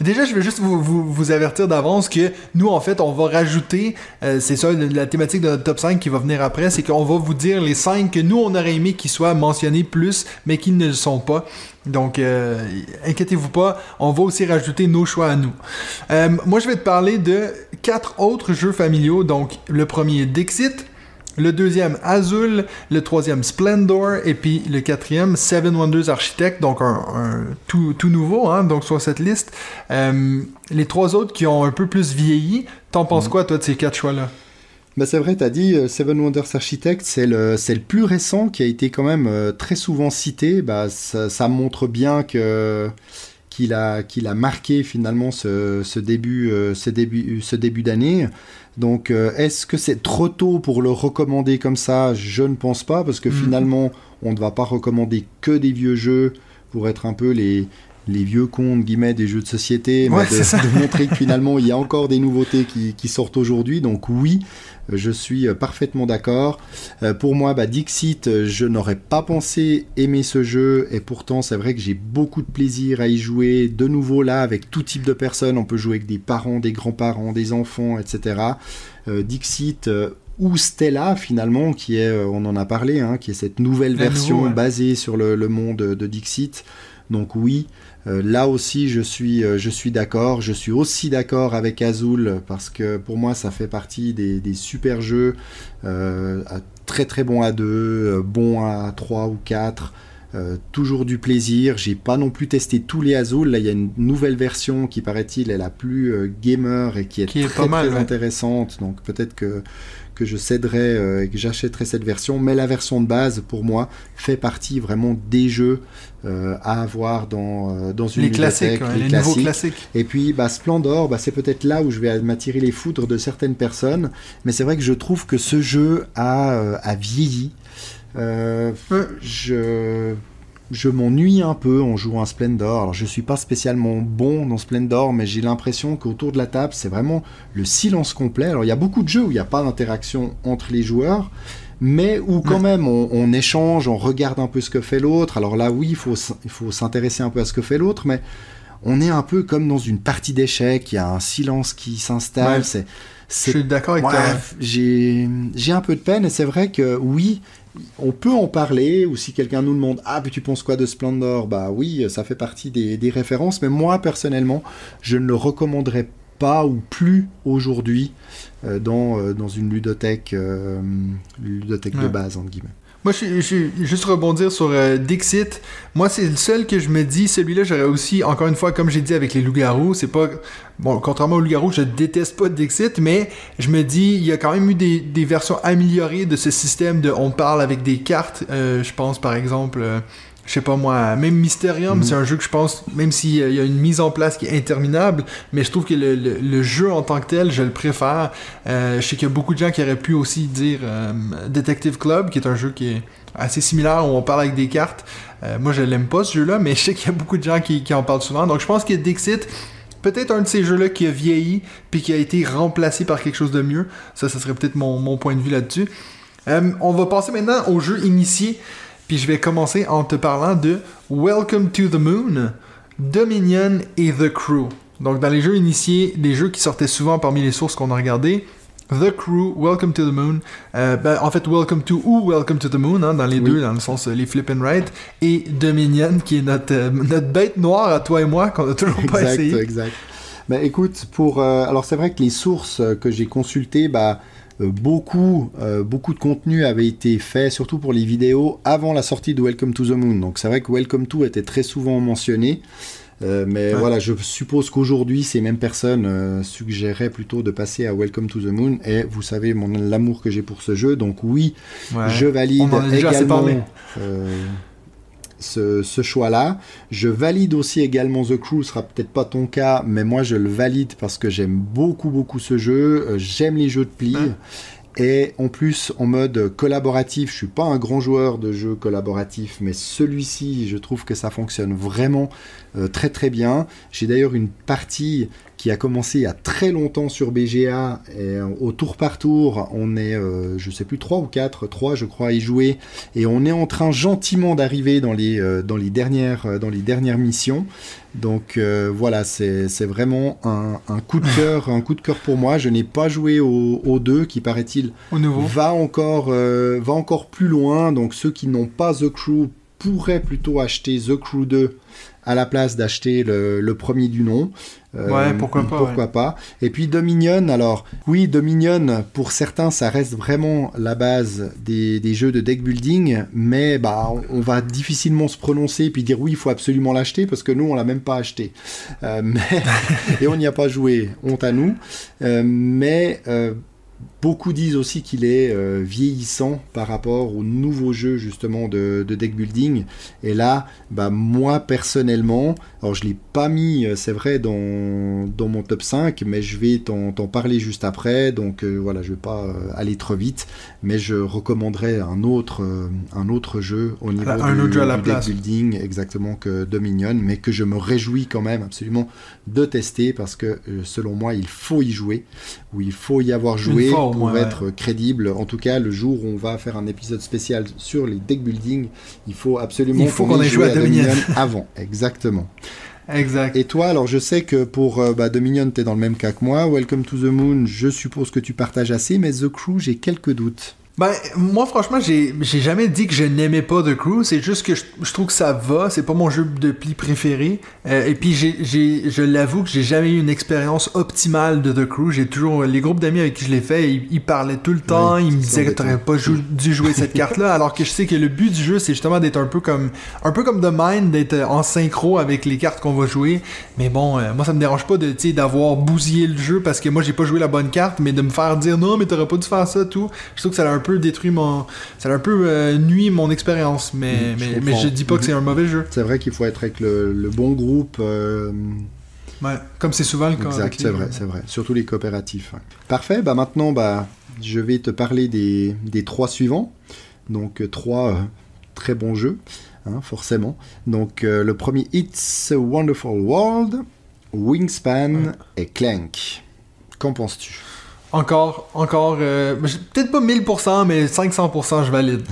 Speaker 3: Déjà, je vais juste vous avertir d'avance que nous, en fait, on va rajouter, c'est ça, la thématique de notre top 5 qui va venir après, c'est qu'on va vous dire les 5 que nous, on aurait aimé qu'ils soient mentionnés plus, mais qui ne le sont pas. Donc, inquiétez-vous pas, on va aussi rajouter nos choix à nous. Moi, je vais te parler de 4 autres jeux familiaux. Donc, le premier, Dixit. Le deuxième, Azul. Le troisième, Splendor. Et puis le quatrième, Seven Wonders Architect. Donc un tout nouveau, donc sur cette liste. Les 3 autres qui ont un peu plus vieilli. T'en penses quoi, toi, de ces 4 choix-là?
Speaker 2: Bah c'est vrai, t'as dit Seven Wonders Architect, c'est le plus récent qui a été quand même très souvent cité. Bah, ça montre bien qu'il a marqué finalement ce début d'année. Donc, est-ce que c'est trop tôt pour le recommander comme ça? Je ne pense pas, parce que finalement, on ne va pas recommander que des vieux jeux pour être un peu les vieux cons, guillemets, des jeux de société,
Speaker 3: ouais,
Speaker 2: mais de montrer que finalement, il y a encore des nouveautés qui sortent aujourd'hui. Donc oui, je suis parfaitement d'accord. Pour moi, Dixit, je n'aurais pas pensé aimer ce jeu, et pourtant, c'est vrai que j'ai beaucoup de plaisir à y jouer. De nouveau, là, avec tout type de personnes, on peut jouer avec des parents, des grands-parents, des enfants, etc. Dixit... ou Stella, finalement, qui est, on en a parlé, hein, qui est cette nouvelle version basée sur le monde de Dixit. Donc oui, là aussi je suis d'accord. Je suis aussi d'accord avec Azul, parce que pour moi ça fait partie des super jeux, très très bons à 2, bons à 3 ou 4. Toujours du plaisir. J'ai pas non plus testé tous les Azul. Là il y a une nouvelle version qui, paraît-il, est la plus gamer et qui est très, pas mal, très intéressante. Donc peut-être que je céderai et que j'achèterai cette version, mais la version de base pour moi fait partie vraiment des jeux à avoir dans une
Speaker 3: bibliothèque, les nouveaux classiques.
Speaker 2: Et puis Splendor, c'est peut-être là où je vais m'attirer les foudres de certaines personnes, mais c'est vrai que je trouve que ce jeu a vieilli. Je m'ennuie un peu en jouant à Splendor. Alors je suis pas spécialement bon dans Splendor, mais j'ai l'impression qu'autour de la table c'est vraiment le silence complet. Alors il y a beaucoup de jeux où il n'y a pas d'interaction entre les joueurs, mais où quand même on échange, on regarde un peu ce que fait l'autre. Alors là oui, il faut s'intéresser un peu à ce que fait l'autre, mais on est un peu comme dans une partie d'échecs. Il y a un silence qui s'installe.
Speaker 3: Je suis d'accord avec toi.
Speaker 2: J'ai un peu de peine, et c'est vrai que oui, on peut en parler, ou si quelqu'un nous demande « Ah, mais tu penses quoi de Splendor ?» Bah oui, ça fait partie des références, mais moi, personnellement, je ne le recommanderais pas ou plus aujourd'hui dans une ludothèque de base, entre guillemets.
Speaker 3: Moi, je juste rebondir sur Dixit. Moi, c'est le seul que je me dis, celui-là, j'aurais aussi, encore une fois, comme j'ai dit avec les loups-garous, c'est pas... Bon, contrairement aux loups-garous, je déteste pas Dixit, mais je me dis, il y a quand même eu des versions améliorées de ce système de on parle avec des cartes. Je pense, par exemple... je sais pas moi, même Mysterium, c'est un jeu que je pense, même s'il y a une mise en place qui est interminable, mais je trouve que le jeu en tant que tel, je le préfère. Je sais qu'il y a beaucoup de gens qui auraient pu aussi dire Detective Club, qui est un jeu qui est assez similaire, où on parle avec des cartes. Moi, je l'aime pas, ce jeu-là, mais je sais qu'il y a beaucoup de gens qui en parlent souvent. Donc, je pense que Dixit, peut-être un de ces jeux-là qui a vieilli, puis qui a été remplacé par quelque chose de mieux. Ça serait peut-être mon point de vue là-dessus. On va passer maintenant au jeu initié. Puis je vais commencer en te parlant de Welcome to the Moon, Dominion et The Crew. Donc dans les jeux initiés, les jeux qui sortaient souvent parmi les sources qu'on a regardées, The Crew, Welcome to the Moon, en fait Welcome to ou Welcome to the Moon, hein, dans les deux, dans le sens les flip and write, et Dominion qui est notre bête noire à toi et moi qu'on a toujours pas essayé.
Speaker 2: Exact. Ben écoute, alors c'est vrai que les sources que j'ai consultées, beaucoup de contenu avait été fait, surtout pour les vidéos, avant la sortie de Welcome to the Moon. Donc c'est vrai que Welcome to était très souvent mentionné. Mais voilà, je suppose qu'aujourd'hui, ces mêmes personnes suggéraient plutôt de passer à Welcome to the Moon. Et vous savez l'amour que j'ai pour ce jeu. Donc oui, je valide également ce choix-là. Je valide aussi également The Crew, ce sera peut-être pas ton cas, mais moi je le valide parce que j'aime beaucoup ce jeu. J'aime les jeux de pli. Et en plus, en mode collaboratif, je suis pas un grand joueur de jeux collaboratifs, mais celui-ci, je trouve que ça fonctionne vraiment très très bien. J'ai d'ailleurs une partie qui a commencé il y a très longtemps sur BGA, et au tour par tour, on est, je sais plus, 3 ou 4, 3 je crois, à y jouer, et on est en train gentiment d'arriver dans les dernières missions. Donc voilà, c'est vraiment un coup de cœur pour moi. Je n'ai pas joué au 2 qui, paraît-il, va encore plus loin. Donc ceux qui n'ont pas The Crew pourraient plutôt acheter The Crew 2 à la place d'acheter le premier du nom. Pourquoi pas. Et puis Dominion, alors oui, Dominion, pour certains ça reste vraiment la base des jeux de deck building, mais on va difficilement se prononcer et puis dire oui, il faut absolument l'acheter, parce que nous on l'a même pas acheté, et on n'y a pas joué, honte à nous, mais Beaucoup disent aussi qu'il est vieillissant par rapport aux nouveaux jeux justement de deck building. Et là, moi personnellement, alors je ne l'ai pas mis, c'est vrai, dans mon top 5, mais je vais t'en parler juste après. Donc voilà, je ne vais pas aller trop vite, mais je recommanderais un autre jeu au niveau du deck building, exactement, que Dominion, mais que je me réjouis quand même absolument de tester parce que selon moi, il faut y jouer, ou il faut y avoir joué pour être crédible. En tout cas, le jour où on va faire un épisode spécial sur les deck building, il faut absolument
Speaker 3: qu'on ait joué à Dominion
Speaker 2: avant. Exactement.
Speaker 3: Exact.
Speaker 2: Et toi, alors je sais que pour Dominion, tu es dans le même cas que moi. Welcome to the Moon, je suppose que tu partages assez, mais The Crew, j'ai quelques doutes.
Speaker 3: Moi, franchement, j'ai jamais dit que je n'aimais pas The Crew. C'est juste que je trouve que ça va. C'est pas mon jeu de pli préféré. Et puis, je l'avoue que j'ai jamais eu une expérience optimale de The Crew. J'ai toujours... Les groupes d'amis avec qui je l'ai fait, ils parlaient tout le temps. Ils me disaient que t'aurais pas dû jouer cette carte-là. Alors que je sais que le but du jeu, c'est justement d'être un peu comme The Mind, d'être en synchro avec les cartes qu'on va jouer. Mais bon, moi, ça me dérange pas d'avoir bousillé le jeu parce que moi, j'ai pas joué la bonne carte, mais de me faire dire non, mais t'aurais pas dû faire ça, tout. Je trouve que ça a un peu détruit ça a un peu nuit mon expérience, mais je dis pas que c'est un mauvais jeu.
Speaker 2: C'est vrai qu'il faut être avec le bon groupe.
Speaker 3: Ouais, comme c'est souvent le cas.
Speaker 2: Exact, c'est vrai. Surtout les coopératifs. Ouais. Parfait, maintenant, je vais te parler des 3 suivants. Donc, 3 très bons jeux, forcément. Donc, le premier, It's a Wonderful World, Wingspan et Clank. Qu'en penses-tu ?
Speaker 3: Encore, peut-être pas 1000%, mais 500%, je valide.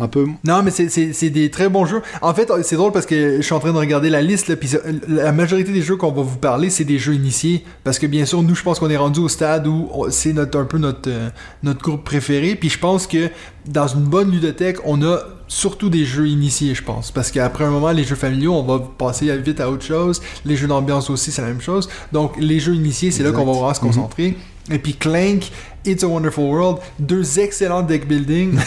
Speaker 2: Un peu.
Speaker 3: Non, mais c'est des très bons jeux. En fait, c'est drôle parce que je suis en train de regarder la liste, là, puis la majorité des jeux qu'on va vous parler, c'est des jeux initiés. Parce que bien sûr, nous, je pense qu'on est rendu au stade où c'est un peu notre groupe préféré. Puis je pense que dans une bonne ludothèque, on a surtout des jeux initiés, je pense. Parce qu'après un moment, les jeux familiaux, on va passer vite à autre chose. Les jeux d'ambiance aussi, c'est la même chose. Donc, les jeux initiés, c'est là qu'on va vraiment se concentrer. Et puis Clank, It's a Wonderful World, 2 excellents deck building.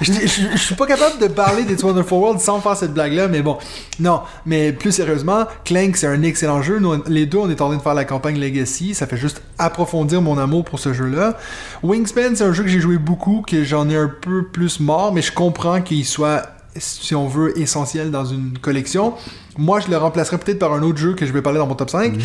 Speaker 3: Je suis pas capable de parler d'It's a Wonderful World sans faire cette blague-là, mais bon. Non, mais plus sérieusement, Clank, c'est un excellent jeu. Nous, les deux, on est en train de faire la campagne Legacy. Ça fait juste approfondir mon amour pour ce jeu-là. Wingspan, c'est un jeu que j'ai joué beaucoup, que j'en ai un peu plus mort, mais je comprends qu'il soit, si on veut, essentiel dans une collection. Moi, je le remplacerais peut-être par un autre jeu que je vais parler dans mon top 5.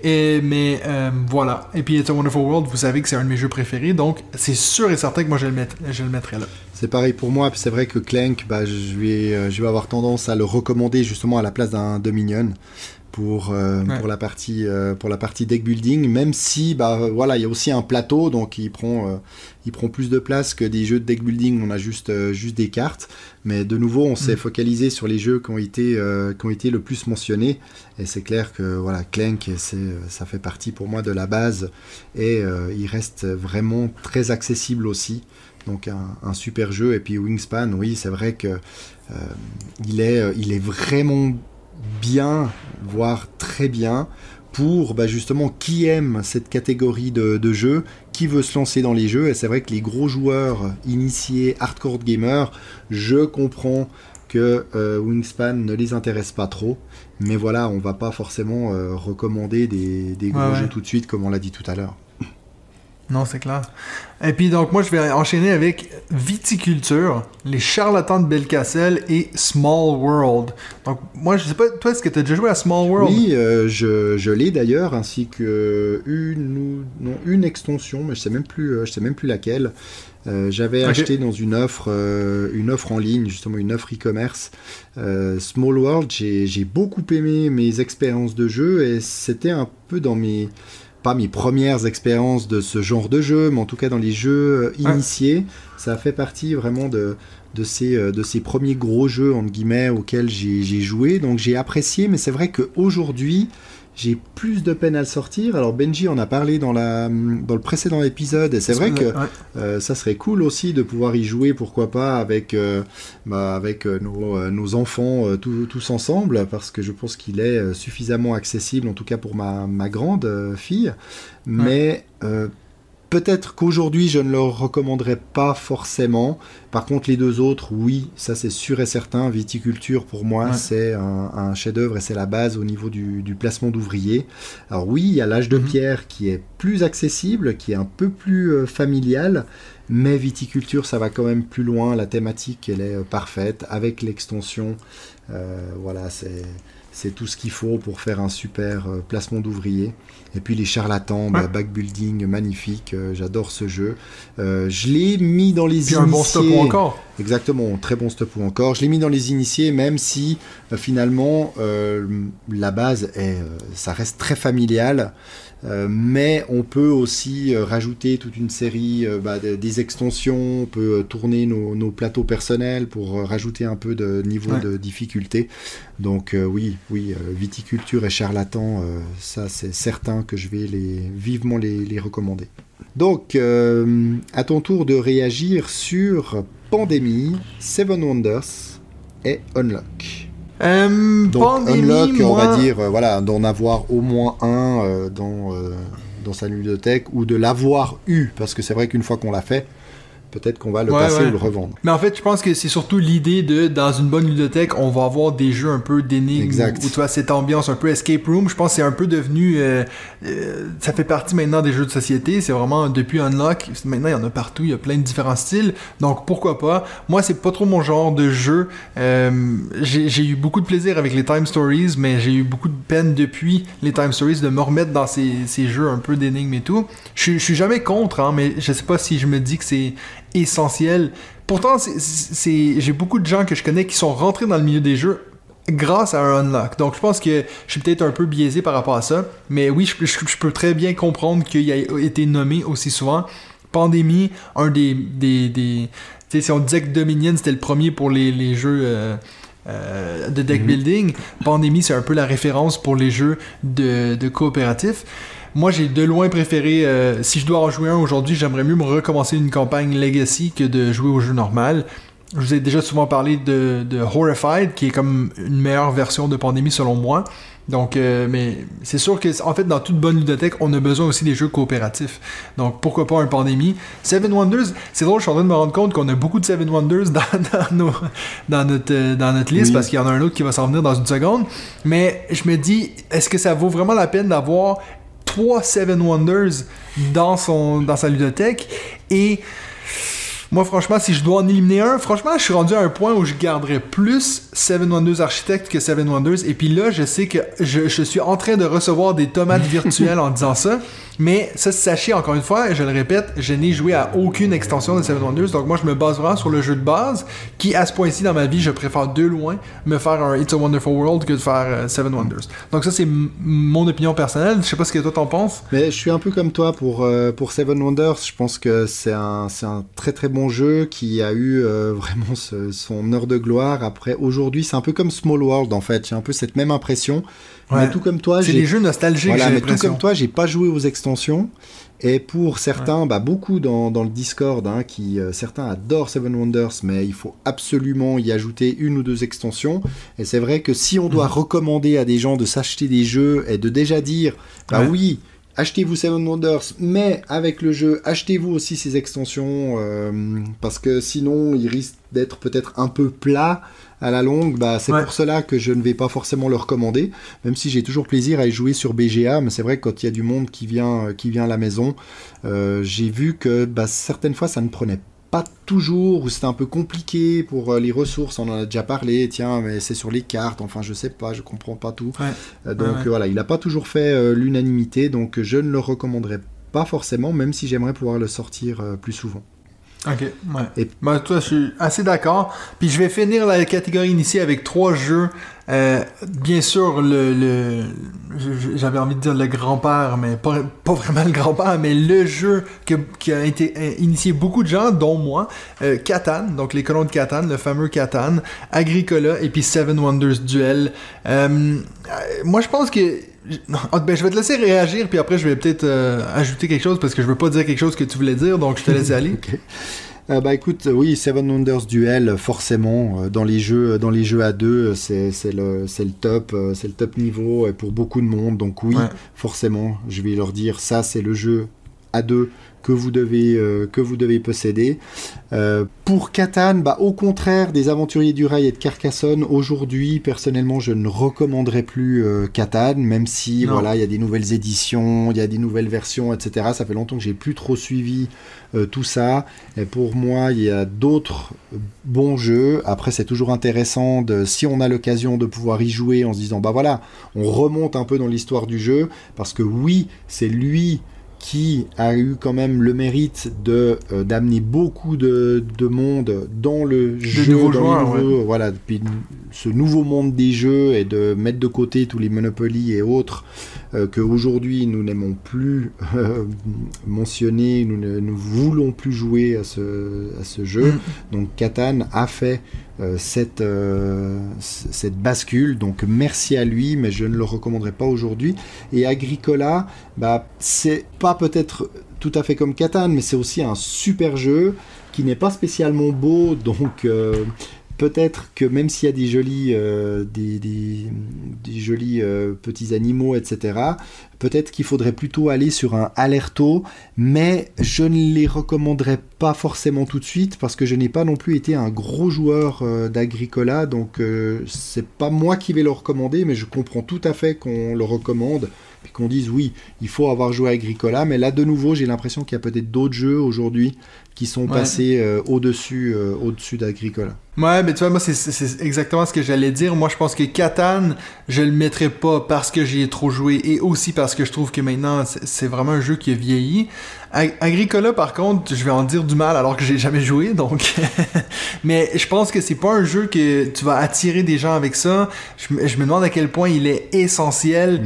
Speaker 3: Mais voilà. Et puis, It's a Wonderful World, vous savez que c'est un de mes jeux préférés. Donc, c'est sûr et certain que moi, je le mettrais là. C'est
Speaker 2: pareil pour moi. Puis c'est vrai que Clank, je vais avoir tendance à le recommander justement à la place d'un Dominion. Pour la partie deck building, même si il y a aussi un plateau, donc il prend plus de place que des jeux de deck building. On a juste des cartes, mais de nouveau on s'est focalisé sur les jeux qui ont été le plus mentionnés, et c'est clair que Clank, ça fait partie pour moi de la base, et il reste vraiment très accessible aussi. Donc un super jeu. Et puis Wingspan, oui, c'est vrai que il est vraiment bien, voire très bien, pour justement qui aime cette catégorie de jeux, qui veut se lancer dans les jeux. Et c'est vrai que les gros joueurs initiés, hardcore gamers, je comprends que Wingspan ne les intéresse pas trop, mais voilà, on va pas forcément recommander des gros jeux tout de suite, comme on l'a dit tout à l'heure.
Speaker 3: Non, c'est clair. Et puis donc moi je vais enchaîner avec Viticulture, Les Charlatans de Belcastell et Small World. Donc moi je sais pas, toi est-ce que tu as déjà joué à Small World?
Speaker 2: Oui, je l'ai d'ailleurs, ainsi que une extension, mais je sais même plus laquelle. J'avais acheté dans une offre en ligne, justement une offre e-commerce. Small World, j'ai beaucoup aimé mes expériences de jeu, et c'était un peu dans pas mes premières expériences de ce genre de jeu, mais en tout cas dans les jeux initiés, ça a fait partie vraiment de ces premiers gros jeux entre guillemets auxquels j'ai joué, donc j'ai apprécié. Mais c'est vrai qu'aujourd'hui j'ai plus de peine à le sortir. Alors Benji en a parlé dans le précédent épisode, et c'est vrai que ça serait cool aussi de pouvoir y jouer, pourquoi pas, avec nos enfants tous ensemble, parce que je pense qu'il est suffisamment accessible, en tout cas pour ma grande fille. Mais peut-être qu'aujourd'hui, je ne le recommanderais pas forcément. Par contre, les deux autres, oui, ça c'est sûr et certain. Viticulture, pour moi, c'est un chef-d'œuvre et c'est la base au niveau du placement d'ouvriers. Alors oui, il y a l'âge de pierre qui est plus accessible, qui est un peu plus familial. Mais viticulture, ça va quand même plus loin. La thématique, elle est parfaite. Avec l'extension, voilà, c'est tout ce qu'il faut pour faire un super placement d'ouvriers. Et puis les charlatans, backbuilding, magnifique. J'adore ce jeu. Je l'ai mis dans les initiés.
Speaker 3: Un bon stop ou encore.
Speaker 2: Exactement, très bon stop ou encore. Je l'ai mis dans les initiés, même si finalement la base ça reste très familial. Mais on peut aussi rajouter toute une série des extensions, on peut tourner nos plateaux personnels pour rajouter un peu de niveau de difficulté. Donc oui, viticulture et charlatan, ça c'est certain que je vais vivement les recommander. Donc à ton tour de réagir sur Pandémie, Seven Wonders et Unlock. Donc
Speaker 3: Pandémie,
Speaker 2: Unlock, on
Speaker 3: moi...
Speaker 2: va dire, d'en avoir au moins un dans sa ludothèque, ou de l'avoir eu, parce que c'est vrai qu'une fois qu'on l'a fait, peut-être qu'on va le passer ou le revendre.
Speaker 3: Mais en fait, je pense que c'est surtout l'idée dans une bonne ludothèque, on va avoir des jeux un peu d'énigmes, ou tu vois, cette ambiance un peu escape room. Je pense que c'est un peu devenu... ça fait partie maintenant des jeux de société. C'est vraiment, depuis Unlock, maintenant il y en a partout, il y a plein de différents styles. Donc pourquoi pas. Moi, c'est pas trop mon genre de jeu. J'ai eu beaucoup de plaisir avec les Time Stories, mais j'ai eu beaucoup de peine depuis les Time Stories de me remettre dans ces jeux un peu d'énigmes et tout. Je suis jamais contre, hein, mais je sais pas si je me dis que c'est essentiel. Pourtant, j'ai beaucoup de gens que je connais qui sont rentrés dans le milieu des jeux grâce à un Unlock. Donc, je pense que je suis peut-être un peu biaisé par rapport à ça. Mais oui, je peux très bien comprendre qu'il a été nommé aussi souvent. Pandémie, un des tu sais, si on disait que Dominion, c'était le premier pour les jeux... de deck building, Pandémie, c'est un peu la référence pour les jeux de coopératif. Moi, j'ai de loin préféré, si je dois en jouer un aujourd'hui, j'aimerais mieux me recommencer une campagne Legacy que de jouer au jeu normal. Je vous ai déjà souvent parlé de Horrified, qui est comme une meilleure version de Pandémie selon moi. Donc, mais c'est sûr que, en fait, dans toute bonne ludothèque, on a besoin aussi des jeux coopératifs. Donc, pourquoi pas un Pandémie. Seven Wonders, c'est drôle, je suis en train de me rendre compte qu'on a beaucoup de Seven Wonders dans notre liste, parce qu'il y en a un autre qui va s'en venir dans une seconde. Mais je me dis, est-ce que ça vaut vraiment la peine d'avoir 3 Seven Wonders dans sa ludothèque? Et moi, franchement, si je dois en éliminer un, franchement, je suis rendu à un point où je garderais plus Seven Wonders Architect que Seven Wonders. Et puis là, je sais que je suis en train de recevoir des tomates virtuelles en disant ça. Mais ça, sachez, encore une fois, je le répète, je n'ai joué à aucune extension de Seven Wonders. Donc moi, je me base vraiment sur le jeu de base, qui, à ce point-ci dans ma vie, je préfère de loin me faire un It's a Wonderful World que de faire Seven Wonders. Donc ça, c'est mon opinion personnelle. Je sais pas ce que toi t'en penses.
Speaker 2: Mais je suis un peu comme toi pour Seven Wonders. Je pense que c'est un très très bon jeu qui a eu vraiment son heure de gloire. Après, aujourd'hui, c'est un peu comme Small World, en fait. J'ai un peu cette même impression.
Speaker 3: Ouais.
Speaker 2: Mais tout comme toi,
Speaker 3: c'est des jeux nostalgiques, j'ai l'impression.
Speaker 2: Tout comme toi, j'ai pas joué aux extensions. Et pour certains, beaucoup dans le Discord, qui certains adorent Seven Wonders, mais il faut absolument y ajouter 1 ou 2 extensions. Et c'est vrai que si on doit recommander à des gens de s'acheter des jeux et de déjà dire, oui, achetez-vous Seven Wonders, mais avec le jeu, achetez-vous aussi ces extensions, parce que sinon, il risque d'être peut-être un peu plat à la longue. C'est pour cela que je ne vais pas forcément le recommander, même si j'ai toujours plaisir à y jouer sur BGA. Mais c'est vrai que quand il y a du monde qui vient à la maison, j'ai vu que certaines fois, ça ne prenait pas toujours, ou c'était un peu compliqué pour les ressources. On en a déjà parlé, tiens, mais c'est sur les cartes, enfin je sais pas, je comprends pas tout. Voilà, il n'a pas toujours fait l'unanimité, donc je ne le recommanderais pas forcément, même si j'aimerais pouvoir le sortir plus souvent.
Speaker 3: Ok, ouais. Et... toi, je suis assez d'accord. Puis je vais finir la catégorie initiée avec 3 jeux. Bien sûr, j'avais envie de dire le grand-père, mais pas vraiment le grand-père, mais le jeu qui a été initié beaucoup de gens, dont moi. Catan, donc les colons de Catan, le fameux Catan, Agricola, et puis Seven Wonders Duel. Moi, je pense que... je vais te laisser réagir, puis après je vais peut-être ajouter quelque chose, parce que je veux pas dire quelque chose que tu voulais dire, donc je te laisse aller.
Speaker 2: Okay. Écoute, oui, Seven Wonders Duel, forcément, dans les jeux à 2, c'est le top niveau pour beaucoup de monde, donc oui, forcément, je vais leur dire, ça c'est le jeu à 2 que vous devez posséder. Pour Catan, au contraire des Aventuriers du Rail et de Carcassonne, aujourd'hui, personnellement, je ne recommanderais plus Catan, même si il y a des nouvelles éditions, il y a des nouvelles versions, etc. Ça fait longtemps que j'ai plus trop suivi tout ça. Et pour moi, il y a d'autres bons jeux. Après, c'est toujours intéressant, si on a l'occasion de pouvoir y jouer en se disant, on remonte un peu dans l'histoire du jeu, parce que oui, c'est lui qui a eu quand même le mérite d'amener beaucoup de monde dans le jeu, puis ce nouveau monde des jeux, et de mettre de côté tous les Monopoly et autres qu'aujourd'hui nous n'aimons plus mentionner, nous ne voulons plus jouer à ce jeu. Donc Catan a fait cette bascule, donc merci à lui, mais je ne le recommanderais pas aujourd'hui. Et Agricola, c'est pas peut-être tout à fait comme Catan, mais c'est aussi un super jeu qui n'est pas spécialement beau, donc peut-être que même s'il y a des jolis petits animaux, etc., peut-être qu'il faudrait plutôt aller sur un Alerto, mais je ne les recommanderais pas forcément tout de suite, parce que je n'ai pas non plus été un gros joueur d'Agricola, donc c'est pas moi qui vais le recommander, mais je comprends tout à fait qu'on le recommande, puis qu'on dise oui, il faut avoir joué à Agricola, mais là de nouveau j'ai l'impression qu'il y a peut-être d'autres jeux aujourd'hui qui sont passés au-dessus d'Agricola.
Speaker 3: Ouais, mais tu vois, moi, c'est exactement ce que j'allais dire. Moi, je pense que Catan, je le mettrais pas parce que j'y ai trop joué, et aussi parce que je trouve que maintenant, c'est vraiment un jeu qui a vieilli. Agricola, par contre, je vais en dire du mal alors que j'ai jamais joué, donc... mais je pense que c'est pas un jeu que tu vas attirer des gens avec ça. Je me demande à quel point il est essentiel...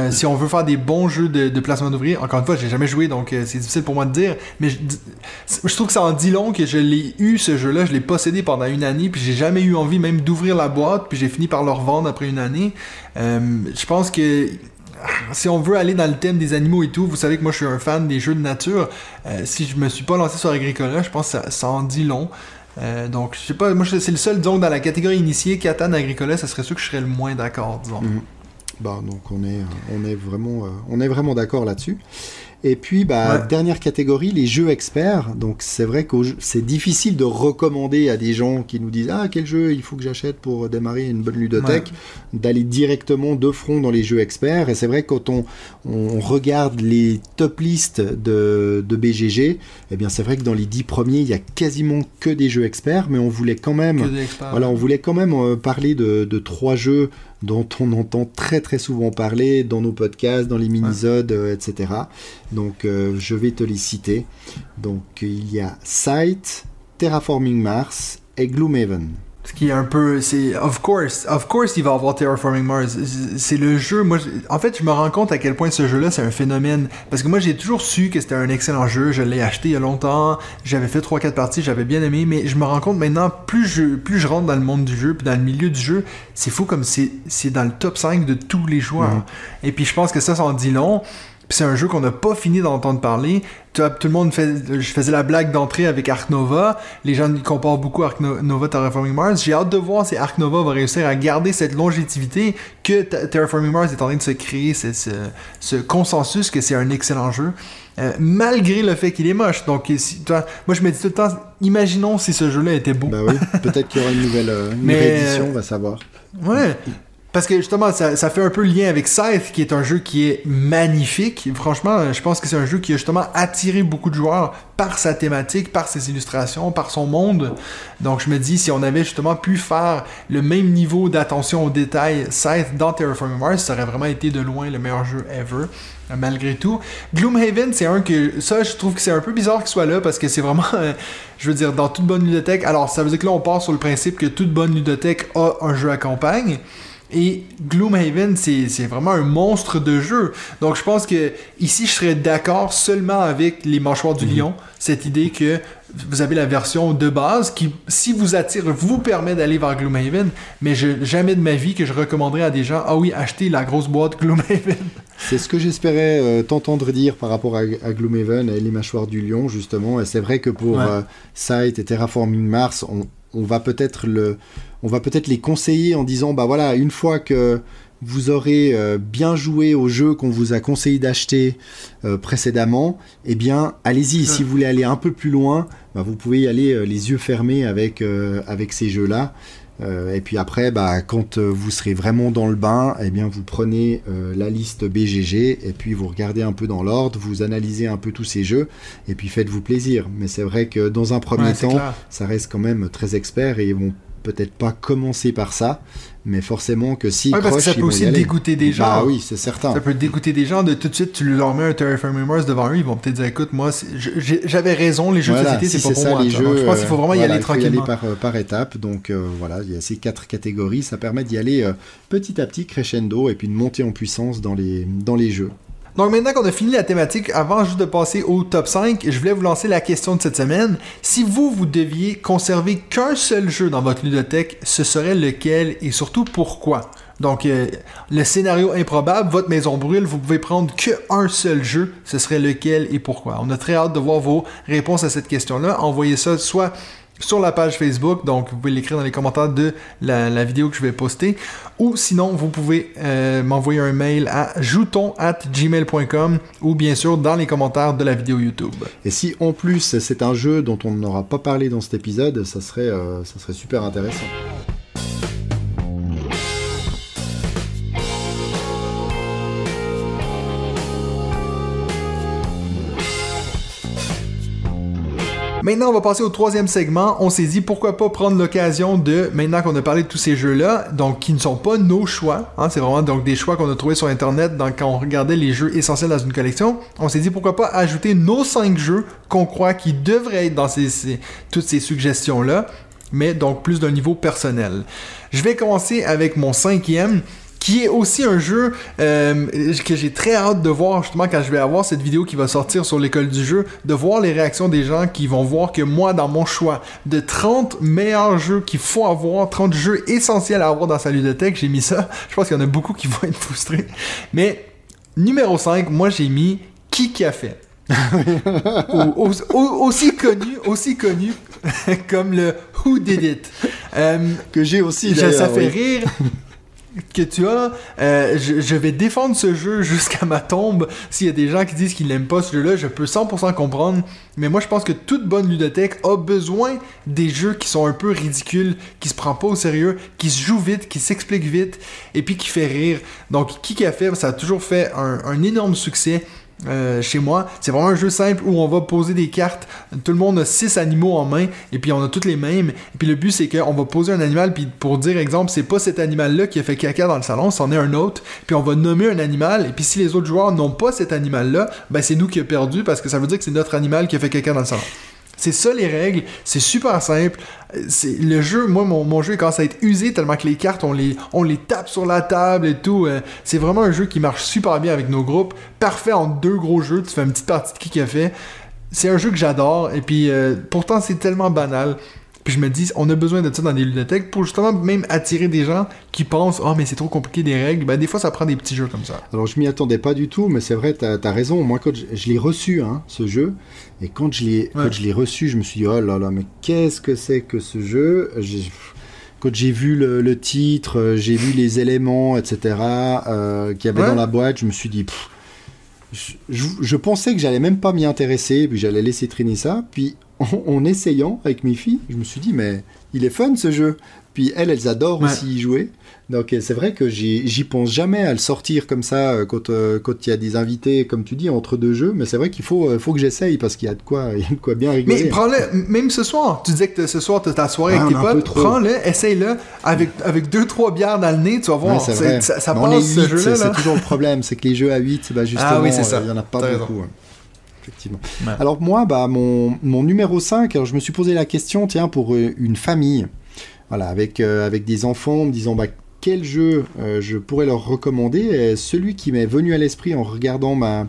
Speaker 3: si on veut faire des bons jeux de placement d'ouvriers. Encore une fois, j'ai jamais joué, donc c'est difficile pour moi de dire, mais je trouve que ça en dit long que je l'ai eu, ce jeu-là, je l'ai possédé pendant une année, puis j'ai jamais eu envie même d'ouvrir la boîte, puis j'ai fini par le revendre après une année. Je pense que si on veut aller dans le thème des animaux et tout, vous savez que moi je suis un fan des jeux de nature. Si je me suis pas lancé sur Agricola, je pense que ça en dit long. Donc je sais pas, moi c'est le seul, disons, dans la catégorie initiée, Catan, Agricola, ça serait sûr que je serais le moins d'accord, disons.
Speaker 2: Donc on est vraiment d'accord là-dessus. Et puis dernière catégorie, les jeux experts. Donc c'est vrai que c'est difficile de recommander à des gens qui nous disent quel jeu il faut que j'achète pour démarrer une bonne ludothèque, d'aller directement de front dans les jeux experts. Et c'est vrai que quand on regarde les top listes de BGG, eh bien c'est vrai que dans les 10 premiers il y a quasiment que des jeux experts, mais on voulait quand même parler de 3 jeux dont on entend très très souvent parler dans nos podcasts, dans les mini-zodes, etc. Donc je vais te les citer. Donc il y a Scythe, Terraforming Mars et Gloomhaven.
Speaker 3: Ce qui est un peu... Of course, il va avoir Terraforming Mars. C'est le jeu... Moi, en fait, je me rends compte à quel point ce jeu-là, c'est un phénomène. Parce que moi, j'ai toujours su que c'était un excellent jeu. Je l'ai acheté il y a longtemps. J'avais fait 3-4 parties. J'avais bien aimé. Mais je me rends compte maintenant, plus je rentre dans le monde du jeu, puis dans le milieu du jeu, c'est fou comme c'est dans le top 5 de tous les joueurs. Et puis, je pense que ça en dit long. Puis c'est un jeu qu'on n'a pas fini d'entendre parler. Tout le monde je faisais la blague d'entrée avec Ark Nova. Les gens comparent beaucoup Ark Nova Terraforming Mars. J'ai hâte de voir si Ark Nova va réussir à garder cette longévité que Terraforming Mars est en train de se créer, ce consensus que c'est un excellent jeu. Malgré le fait qu'il est moche. Donc, moi je me dis tout le temps, imaginons si ce jeu-là était beau.
Speaker 2: Oui, peut-être qu'il y aura une nouvelle réédition, on va savoir.
Speaker 3: Ouais. Parce que justement, ça fait un peu le lien avec Scythe, qui est un jeu qui est magnifique. Franchement, je pense que c'est un jeu qui a justement attiré beaucoup de joueurs par sa thématique, par ses illustrations, par son monde. Donc je me dis, si on avait justement pu faire le même niveau d'attention aux détails Scythe dans Terraforming Mars, ça aurait vraiment été de loin le meilleur jeu ever. Malgré tout. Gloomhaven, c'est un que... Ça, je trouve que c'est un peu bizarre qu'il soit là, parce que c'est vraiment... je veux dire, dans toute bonne ludothèque... Alors, ça veut dire que là, on part sur le principe que toute bonne ludothèque a un jeu à campagne. Et Gloomhaven, c'est vraiment un monstre de jeu. Donc je pense que ici je serais d'accord seulement avec les mâchoires du lion. Cette idée que vous avez la version de base qui, si vous attire, vous permet d'aller vers Gloomhaven. Mais jamais de ma vie que je recommanderais à des gens, achetez la grosse boîte Gloomhaven.
Speaker 2: C'est ce que j'espérais t'entendre dire par rapport à Gloomhaven et les mâchoires du lion, justement. Et c'est vrai que pour Scythe et Terraforming Mars, on va peut-être les conseiller en disant une fois que vous aurez bien joué au jeu qu'on vous a conseillé d'acheter précédemment, eh bien, allez-y. Si vous voulez aller un peu plus loin, vous pouvez y aller les yeux fermés avec ces jeux-là. Et puis après, quand vous serez vraiment dans le bain, eh bien, vous prenez la liste BGG et puis vous regardez un peu dans l'ordre, vous analysez un peu tous ces jeux et puis faites-vous plaisir. Mais c'est vrai que dans un premier temps, ça reste quand même très expert et ils vont peut-être pas commencer par ça, mais forcément que si
Speaker 3: parce que ça peut aussi dégoûter des gens.
Speaker 2: Oui, c'est certain.
Speaker 3: Ça peut dégoûter des gens de tout de suite, tu leur mets un Terraforming Mars devant eux, ils vont peut-être dire écoute, moi, j'avais raison, les jeux de société, c'est pas pour moi. Je pense qu'il faut vraiment y aller tranquillement.
Speaker 2: Il faut y aller par étapes. Donc voilà, il y a ces 4 catégories, ça permet d'y aller petit à petit, crescendo, et puis de monter en puissance dans les jeux.
Speaker 3: Donc maintenant qu'on a fini la thématique, avant juste de passer au top 5, je voulais vous lancer la question de cette semaine. Si vous deviez conserver qu'un seul jeu dans votre ludothèque, ce serait lequel et surtout pourquoi? Donc le scénario improbable, votre maison brûle, vous pouvez prendre qu'un seul jeu, ce serait lequel et pourquoi? On a très hâte de voir vos réponses à cette question-là. Envoyez ça soit sur la page Facebook, donc vous pouvez l'écrire dans les commentaires de la vidéo que je vais poster, ou sinon vous pouvez m'envoyer un mail à jouton@gmail.com ou bien sûr dans les commentaires de la vidéo YouTube.
Speaker 2: Et si en plus c'est un jeu dont on n'aura pas parlé dans cet épisode, ça serait super intéressant.
Speaker 3: Maintenant, on va passer au troisième segment. On s'est dit pourquoi pas prendre l'occasion de, maintenant qu'on a parlé de tous ces jeux-là, donc qui ne sont pas nos choix, c'est vraiment donc des choix qu'on a trouvés sur Internet quand on regardait les jeux essentiels dans une collection, on s'est dit pourquoi pas ajouter nos 5 jeux qu'on croit qui devraient être dans toutes ces suggestions-là, mais donc plus d'un niveau personnel. Je vais commencer avec mon 5e, qui est aussi un jeu que j'ai très hâte de voir justement quand je vais avoir cette vidéo qui va sortir sur l'école du jeu, de voir les réactions des gens qui vont voir que moi, dans mon choix de 30 meilleurs jeux qu'il faut avoir, 30 jeux essentiels à avoir dans sa ludothèque, j'ai mis ça. Je pense qu'il y en a beaucoup qui vont être frustrés. Mais numéro 5, moi j'ai mis Qui a fait aussi connu comme le Who Did It.
Speaker 2: Que j'ai aussi d'ailleurs.
Speaker 3: Ça fait rire que tu as. Je vais défendre ce jeu jusqu'à ma tombe. S'il y a des gens qui disent qu'ils n'aiment pas ce jeu-là, je peux 100% comprendre. Mais moi, je pense que toute bonne ludothèque a besoin des jeux qui sont un peu ridicules, qui se prend pas au sérieux, qui se jouent vite, qui s'expliquent vite, et puis qui fait rire. Donc, Qui a fait, ça a toujours fait un énorme succès. Chez moi, c'est vraiment un jeu simple où on va poser des cartes, tout le monde a 6 animaux en main et puis on a toutes les mêmes, et puis le but c'est qu'on va poser un animal, puis pour dire exemple, c'est pas cet animal là qui a fait caca dans le salon, c'en est un autre, puis on va nommer un animal, et puis si les autres joueurs n'ont pas cet animal là, ben c'est nous qui avons perdu parce que ça veut dire que c'est notre animal qui a fait caca dans le salon. C'est ça les règles, c'est super simple. C'est le jeu, moi mon jeu commence à être usé tellement que les cartes on les tape sur la table et tout. C'est vraiment un jeu qui marche super bien avec nos groupes. Parfait en 2 gros jeux, tu fais une petite partie de qui a fait. C'est un jeu que j'adore et puis pourtant c'est tellement banal. Puis je me dis, on a besoin de ça dans des ludothèques pour justement même attirer des gens qui pensent « Ah, mais c'est trop compliqué des règles. » Ben, des fois, ça prend des petits jeux comme ça.
Speaker 2: Alors, je m'y attendais pas du tout, mais c'est vrai, t'as raison. Moi, quand je l'ai reçu, ce jeu, et quand je l'ai reçu, je me suis dit « Oh là là, mais qu'est-ce que c'est que ce jeu ?» Quand j'ai vu le titre, j'ai vu les éléments, etc., qu'il y avait dans la boîte, je me suis dit je pensais que j'allais même pas m'y intéresser, puis j'allais laisser traîner ça, puis en essayant avec mes filles, je me suis dit mais il est fun ce jeu. Puis elles adorent aussi y jouer. Donc c'est vrai que j'y pense jamais à le sortir comme ça quand il y a des invités, comme tu dis, entre 2 jeux. Mais c'est vrai qu'il faut que j'essaye parce qu'il y a de quoi bien rigoler.
Speaker 3: Mais prends-le, même ce soir. Tu disais que ce soir tu as ta soirée avec tes potes. Prends-le, essaye-le avec 2-3 bières dans le nez, tu vas voir. Ça passe ce jeu-là.
Speaker 2: C'est toujours le problème, c'est que les jeux à 8, justement, il n'y en a pas beaucoup. Effectivement. Ouais. Alors moi, mon numéro 5, alors je me suis posé la question, pour une famille, voilà, avec des enfants, me disant quel jeu je pourrais leur recommander. Et celui qui m'est venu à l'esprit en regardant ma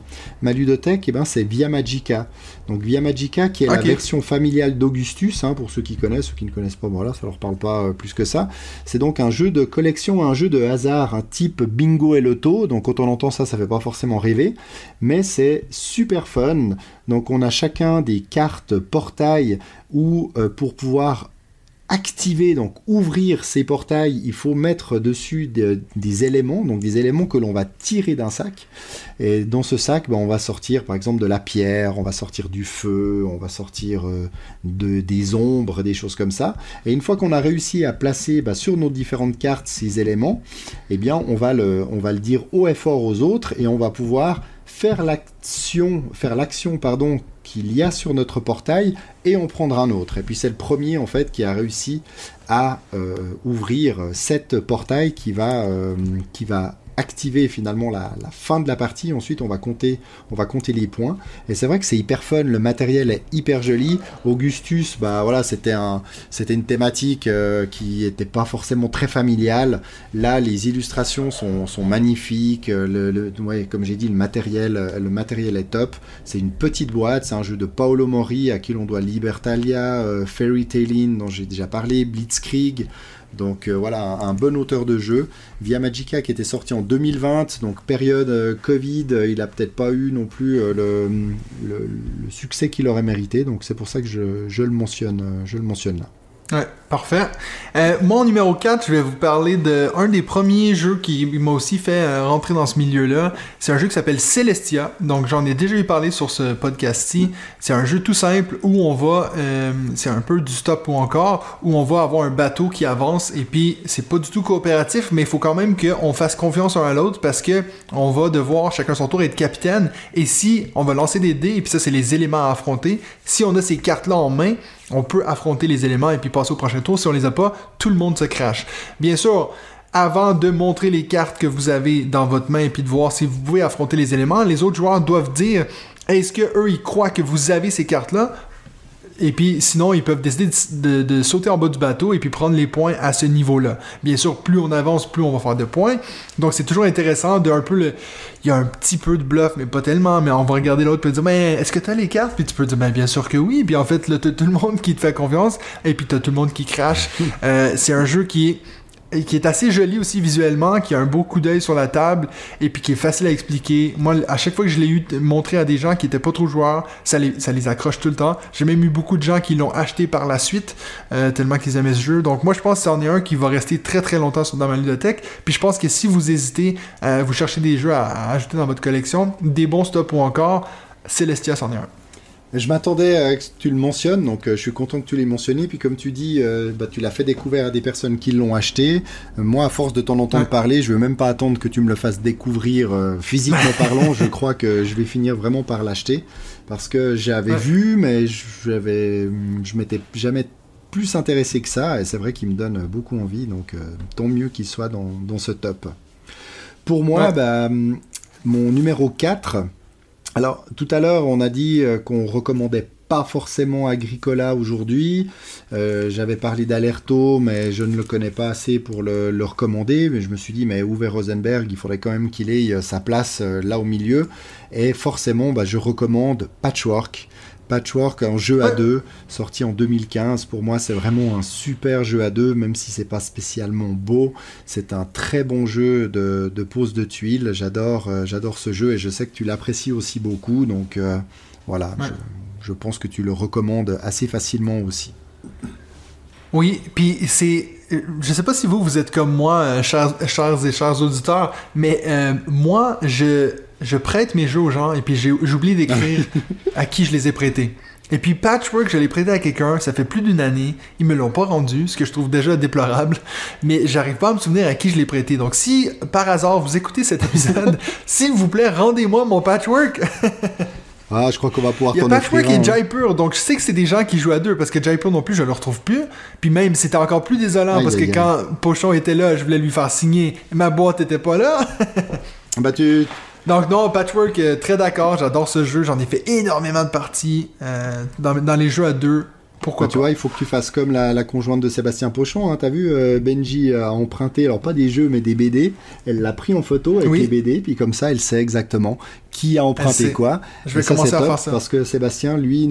Speaker 2: ludothèque, c'est Via Magica. Donc Via Magica, qui est la version familiale d'Augustus, pour ceux qui connaissent, ceux qui ne connaissent pas, voilà, ça leur parle pas plus que ça. C'est donc un jeu de collection, un jeu de hasard, un type bingo et loto. Donc quand on entend ça, ça fait pas forcément rêver, mais c'est super fun. Donc on a chacun des cartes portail où pour pouvoir activer, donc ouvrir ces portails, il faut mettre dessus des éléments, donc des éléments que l'on va tirer d'un sac. Et dans ce sac, on va sortir par exemple de la pierre, on va sortir du feu, on va sortir des ombres, des choses comme ça. Et une fois qu'on a réussi à placer sur nos différentes cartes ces éléments, eh bien on va le dire haut et fort aux autres et on va pouvoir faire l'action qu'il y a sur notre portail et en prendre un autre. Et puis c'est le premier en fait qui a réussi à ouvrir 7 portails qui va activer finalement la fin de la partie. Ensuite on va compter les points et c'est vrai que c'est hyper fun, le matériel est hyper joli. Augustus, c'était une thématique qui était pas forcément très familiale. Là les illustrations sont magnifiques, comme j'ai dit, le matériel est top. C'est une petite boîte, c'est un jeu de Paolo Mori à qui l'on doit Libertalia, Fairy Tailin dont j'ai déjà parlé, Blitzkrieg. Donc voilà, un bon auteur de jeu. Via Magica qui était sorti en 2020, donc période Covid, il a peut-être pas eu non plus le succès qu'il aurait mérité, donc c'est pour ça que je le mentionne là.
Speaker 3: Ouais, parfait. Mon numéro 4, je vais vous parler d'un des premiers jeux qui m'a aussi fait rentrer dans ce milieu-là. C'est un jeu qui s'appelle Celestia. Donc, j'en ai déjà eu parlé sur ce podcast-ci. C'est un jeu tout simple où on va... c'est un peu du stop ou encore, où on va avoir un bateau qui avance et puis c'est pas du tout coopératif, mais il faut quand même qu'on fasse confiance l'un à l'autre parce que on va devoir chacun son tour être capitaine. Et si on va lancer des dés, et puis ça, c'est les éléments à affronter, si on a ces cartes-là en main, on peut affronter les éléments et puis passer au prochain tour. Si on les a pas, tout le monde se crache. Bien sûr, avant de montrer les cartes que vous avez dans votre main et puis de voir si vous pouvez affronter les éléments, les autres joueurs doivent dire est-ce que eux ils croient que vous avez ces cartes-là? Et puis, sinon, ils peuvent décider de sauter en bas du bateau et puis prendre les points à ce niveau-là. Bien sûr, plus on avance, plus on va faire de points. Donc, c'est toujours intéressant de un peu il y a un petit peu de bluff, mais pas tellement. Mais on va regarder l'autre et dire, mais est-ce que tu as les cartes? Puis tu peux dire, bien sûr que oui. Puis en fait, là, t'as tout le monde qui te fait confiance et puis t'as tout le monde qui crache. C'est un jeu qui est assez joli aussi visuellement, qui a un beau coup d'œil sur la table et puis qui est facile à expliquer. Moi, à chaque fois que je l'ai montré à des gens qui étaient pas trop joueurs, ça les accroche tout le temps. J'ai même eu beaucoup de gens qui l'ont acheté par la suite, tellement qu'ils aimaient ce jeu. Donc moi, je pense que c'en est un qui va rester très très longtemps dans ma bibliothèque. Puis je pense que si vous hésitez, vous cherchez des jeux à ajouter dans votre collection, des bons stops ou encore, Celestia c'en est un.
Speaker 2: Je m'attendais à que tu le mentionnes, donc je suis content que tu l'aies mentionné. Puis comme tu dis, tu l'as fait découvrir à des personnes qui l'ont acheté. Moi, à force de t'en entendre parler, je veux même pas attendre que tu me le fasses découvrir physiquement parlant. Je crois que je vais finir vraiment par l'acheter parce que j'avais vu, mais je m'étais jamais plus intéressé que ça. Et c'est vrai qu'il me donne beaucoup envie, donc tant mieux qu'il soit dans ce top. Pour moi, mon numéro 4... Alors, tout à l'heure, on a dit qu'on recommandait pas forcément Agricola aujourd'hui. J'avais parlé d'Alerto, mais je ne le connais pas assez pour le recommander. Mais je me suis dit, mais Uwe Rosenberg, il faudrait quand même qu'il ait sa place là au milieu. Et forcément, je recommande Patchwork. Patchwork, un jeu à deux, sorti en 2015. Pour moi, c'est vraiment un super jeu à deux, même si c'est pas spécialement beau. C'est un très bon jeu de pose de tuiles. J'adore ce jeu et je sais que tu l'apprécies aussi beaucoup. Donc voilà, je pense que tu le recommandes assez facilement aussi.
Speaker 3: Oui, puis c'est... Je sais pas si vous êtes comme moi, chers et chers auditeurs, mais moi, je prête mes jeux aux gens et puis j'oublie d'écrire à qui je les ai prêtés. Et puis Patchwork, je l'ai prêté à quelqu'un, ça fait plus d'une année, ils me l'ont pas rendu, ce que je trouve déjà déplorable, mais j'arrive pas à me souvenir à qui je l'ai prêté. Donc si, par hasard, vous écoutez cet épisode, s'il vous plaît, rendez-moi mon Patchwork.
Speaker 2: Ah, je crois qu'on va pouvoir
Speaker 3: t'en offrir. Il y a Patchwork et
Speaker 2: un.
Speaker 3: Jaipur, donc je sais que c'est des gens qui jouent à deux, parce que Jaipur non plus, je le retrouve plus. Puis même, c'était encore plus désolant, parce que quand Pochon était là, je voulais lui faire signer, ma boîte était pas là. Donc non, Patchwork, très d'accord, j'adore ce jeu, j'en ai fait énormément de parties dans les jeux à deux. Pourquoi pas?
Speaker 2: Tu vois, il faut que tu fasses comme la conjointe de Sébastien Pochon, hein. T'as vu, Benji a emprunté, alors pas des jeux mais des BD, elle l'a pris en photo avec les BD, puis comme ça elle sait exactement qui a emprunté quoi.
Speaker 3: Je vais commencer à faire ça.
Speaker 2: Parce que Sébastien, lui,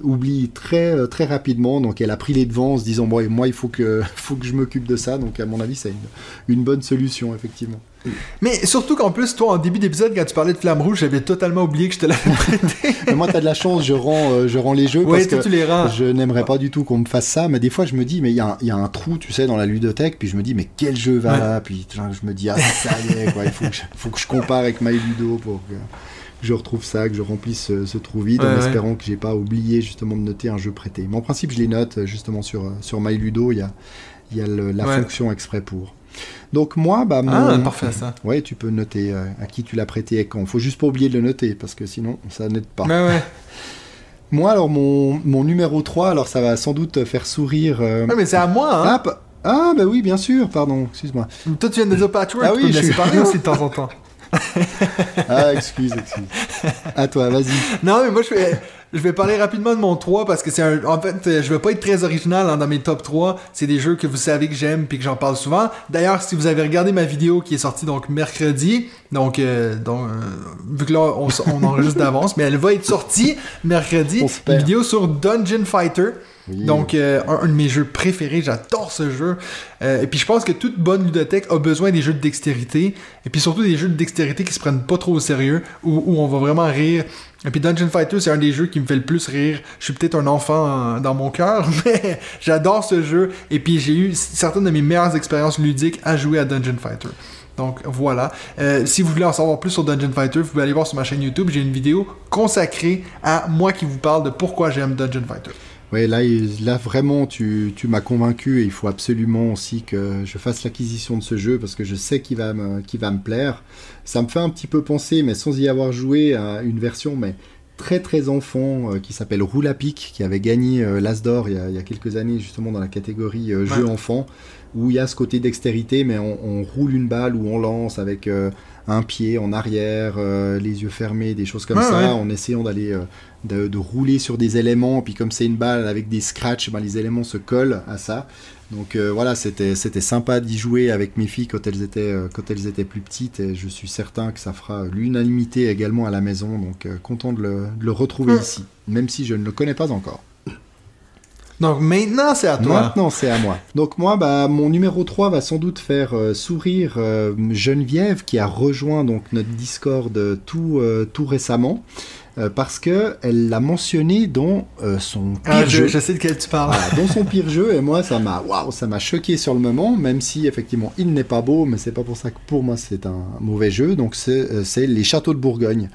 Speaker 2: oublie très, très rapidement, donc elle a pris les devants en se disant, bon, moi il faut que je m'occupe de ça, donc à mon avis c'est une bonne solution, effectivement.
Speaker 3: Mais surtout qu'en plus, toi, en début d'épisode, quand tu parlais de Flamme Rouge, j'avais totalement oublié que je te l'avais prêté.
Speaker 2: Mais moi, t'as de la chance, je rends les jeux
Speaker 3: Oui,
Speaker 2: parce
Speaker 3: toi,
Speaker 2: que
Speaker 3: tu les rends.
Speaker 2: je n'aimerais pas du tout qu'on me fasse ça. Mais des fois, je me dis, mais il y a un trou, tu sais, dans la ludothèque. Puis je me dis, mais quel jeu va là? Puis genre, je me dis, ah, ça y est, quoi. Il faut que je compare avec MyLudo pour que je retrouve ça, que je remplisse ce trou vide en espérant que j'ai pas oublié justement de noter un jeu prêté. Mais en principe, je les note justement sur MyLudo. Il y a la fonction exprès pour. Donc moi, bah
Speaker 3: parfait ça.
Speaker 2: Ouais, tu peux noter à qui tu l'as prêté et quand. Faut juste pas oublier de le noter parce que sinon ça n'aide pas.
Speaker 3: Ouais.
Speaker 2: Moi alors mon numéro 3, alors ça va sans doute faire sourire.
Speaker 3: Mais c'est à moi, hein.
Speaker 2: Ah bah oui, bien sûr, pardon, excuse-moi.
Speaker 3: Toi tu viens de The Patchwork,
Speaker 2: ah,
Speaker 3: tu peux me laisser parler aussi de temps en temps.
Speaker 2: Ah, excuse. À toi, vas-y.
Speaker 3: Non, mais moi je vais parler rapidement de mon 3 parce que en fait, je vais pas être très original dans mes top 3. C'est des jeux que vous savez que j'aime puis que j'en parle souvent. D'ailleurs, si vous avez regardé ma vidéo qui est sortie donc mercredi, donc vu que là on enregistre d'avance, mais elle va être sortie mercredi, une vidéo sur Dungeon Fighter. Oui. Donc, un de mes jeux préférés, j'adore ce jeu. Et puis, je pense que toute bonne ludothèque a besoin des jeux de dextérité. Et puis, surtout des jeux de dextérité qui se prennent pas trop au sérieux, où on va vraiment rire. Et puis, Dungeon Fighter, c'est un des jeux qui me fait le plus rire. Je suis peut-être un enfant dans mon cœur, mais j'adore ce jeu. Et puis, j'ai eu certaines de mes meilleures expériences ludiques à jouer à Dungeon Fighter. Donc voilà, si vous voulez en savoir plus sur Dungeon Fighter, vous pouvez aller voir sur ma chaîne YouTube. J'ai une vidéo consacrée à moi qui vous parle de pourquoi j'aime Dungeon Fighter.
Speaker 2: Ouais, là vraiment, tu m'as convaincu et il faut absolument aussi que je fasse l'acquisition de ce jeu parce que je sais qu'il va me plaire. Ça me fait un petit peu penser, mais sans y avoir joué, à une version très très enfant qui s'appelle Roule à pic, qui avait gagné l'As d'or il y a quelques années justement dans la catégorie jeu enfant, où il y a ce côté dextérité, mais on roule une balle ou on lance avec un pied en arrière, les yeux fermés, des choses comme ça, en essayant d'aller de rouler sur des éléments, puis comme c'est une balle avec des scratchs, les éléments se collent à ça. Donc voilà, c'était sympa d'y jouer avec mes filles quand elles étaient plus petites, et je suis certain que ça fera l'unanimité également à la maison, donc content de le retrouver ici, même si je ne le connais pas encore.
Speaker 3: Donc maintenant c'est à toi.
Speaker 2: Maintenant c'est à moi. Donc moi, mon numéro 3 va sans doute faire sourire Geneviève, qui a rejoint donc notre Discord tout récemment. Parce que elle l'a mentionné dans son pire jeu.
Speaker 3: Je sais de quel tu parles.
Speaker 2: Voilà, dans son pire jeu, et moi ça m'a choqué sur le moment, même si effectivement il n'est pas beau, mais c'est pas pour ça que pour moi c'est un mauvais jeu. Donc c'est les Châteaux de Bourgogne.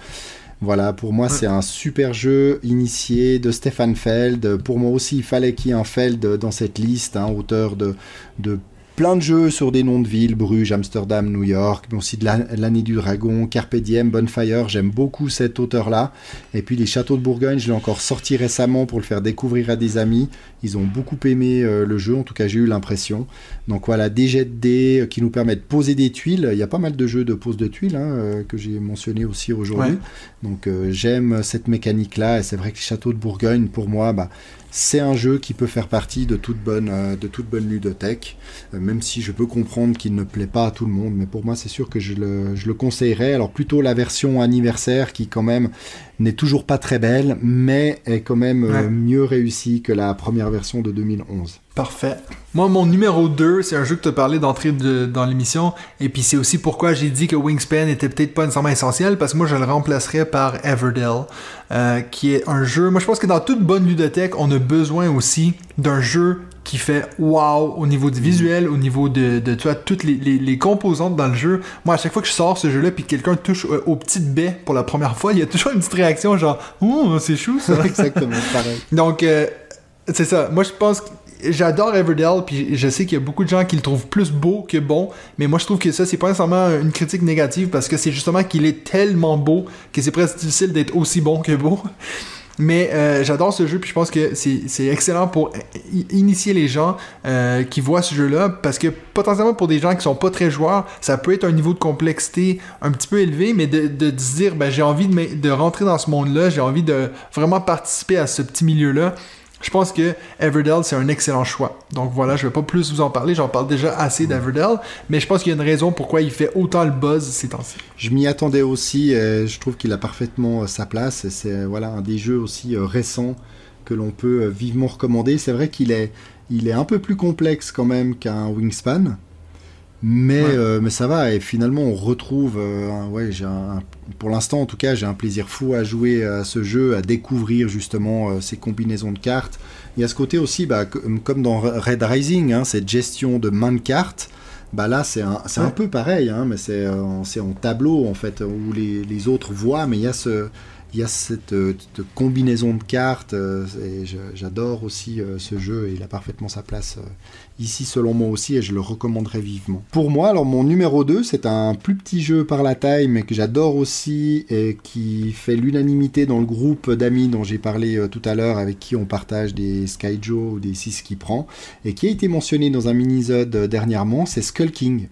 Speaker 2: Voilà, pour moi c'est un super jeu initié de Stefan Feld. Pour moi aussi il fallait qu'il y ait un Feld dans cette liste, auteur de plein de jeux sur des noms de villes, Bruges, Amsterdam, New York, mais aussi de l'année du dragon, Carpe Diem, Bonfire. J'aime beaucoup cet auteur-là. Et puis les Châteaux de Bourgogne, je l'ai encore sorti récemment pour le faire découvrir à des amis. Ils ont beaucoup aimé le jeu, en tout cas j'ai eu l'impression. Donc voilà, des jets de dés qui nous permettent de poser des tuiles. Il y a pas mal de jeux de pose de tuiles que j'ai mentionné aussi aujourd'hui. Ouais. Donc j'aime cette mécanique-là, et c'est vrai que les Châteaux de Bourgogne, pour moi, c'est un jeu qui peut faire partie de toute bonne ludothèque, même si je peux comprendre qu'il ne plaît pas à tout le monde, mais pour moi c'est sûr que je le conseillerais. Alors plutôt la version anniversaire, qui quand même n'est toujours pas très belle, mais est quand même mieux réussie que la première version de 2011.
Speaker 3: Parfait. Moi, mon numéro 2, c'est un jeu que tu as parlé d'entrée dans l'émission, et puis c'est aussi pourquoi j'ai dit que Wingspan était peut-être pas nécessairement essentiel, parce que moi, je le remplacerais par Everdell, qui est un jeu... Moi, je pense que dans toute bonne ludothèque, on a besoin aussi d'un jeu qui fait wow au niveau du visuel, au niveau de tu vois, toutes les composantes dans le jeu. Moi, à chaque fois que je sors ce jeu-là, puis quelqu'un touche aux petites baies pour la première fois, il y a toujours une petite réaction genre « Oh, c'est chou, ça! »
Speaker 2: Exactement, pareil.
Speaker 3: Donc, c'est ça. Moi, je pense que j'adore Everdell, puis je sais qu'il y a beaucoup de gens qui le trouvent plus beau que bon, mais moi je trouve que ça, c'est pas nécessairement une critique négative, parce que c'est justement qu'il est tellement beau que c'est presque difficile d'être aussi bon que beau. Mais j'adore ce jeu, puis je pense que c'est excellent pour initier les gens qui voient ce jeu-là, parce que potentiellement pour des gens qui sont pas très joueurs, ça peut être un niveau de complexité un petit peu élevé, mais de se dire, j'ai envie de rentrer dans ce monde-là, j'ai envie de vraiment participer à ce petit milieu-là. Je pense que Everdell, c'est un excellent choix. Donc voilà, je vais pas plus vous en parler, j'en parle déjà assez d'Everdell, mais je pense qu'il y a une raison pourquoi il fait autant le buzz ces temps-ci.
Speaker 2: Je m'y attendais aussi, je trouve qu'il a parfaitement sa place, et c'est un des jeux aussi récents que l'on peut vivement recommander. C'est vrai qu'il est un peu plus complexe quand même qu'un Wingspan, Mais ça va, et finalement on retrouve, pour l'instant en tout cas, j'ai un plaisir fou à jouer à ce jeu, à découvrir justement ces combinaisons de cartes. Il y a ce côté aussi, comme dans Red Rising, hein, cette gestion de main de cartes. Là c'est un peu pareil, hein, mais c'est en tableau en fait, où les autres voient, mais il y a cette combinaison de cartes, et j'adore aussi ce jeu, et il a parfaitement sa place ici selon moi aussi, et je le recommanderais vivement. Pour moi, alors mon numéro 2, c'est un plus petit jeu par la taille, mais que j'adore aussi, et qui fait l'unanimité dans le groupe d'amis dont j'ai parlé tout à l'heure, avec qui on partage des Skyjo ou des 6 qui prend, et qui a été mentionné dans un mini-zode dernièrement, c'est Skull King.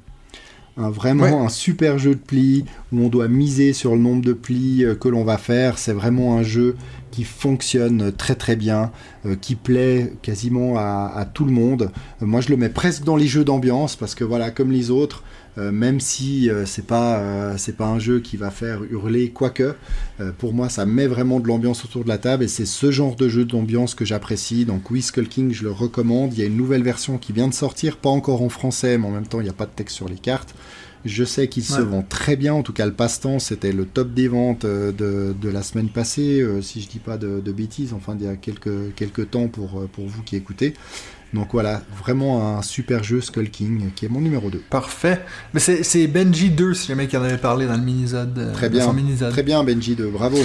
Speaker 2: Un super jeu de plis où on doit miser sur le nombre de plis que l'on va faire. C'est vraiment un jeu qui fonctionne très très bien, qui plaît quasiment à tout le monde. Moi je le mets presque dans les jeux d'ambiance parce que voilà, comme les autres, même si c'est pas un jeu qui va faire hurler, quoique pour moi ça met vraiment de l'ambiance autour de la table, et c'est ce genre de jeu d'ambiance que j'apprécie. Donc oui, Skull King, je le recommande. Il y a une nouvelle version qui vient de sortir, pas encore en français, mais en même temps il n'y a pas de texte sur les cartes. Je sais qu'il se vend très bien, en tout cas le passe-temps c'était le top des ventes de la semaine passée, si je dis pas de bêtises, enfin il y a quelques temps pour vous qui écoutez. Donc voilà, vraiment un super jeu Skull King, qui est mon numéro 2.
Speaker 3: Parfait. Mais c'est Benji 2, si jamais qu'il en avait parlé dans le mini-zode.
Speaker 2: Très bien, très bien Benji 2, bravo.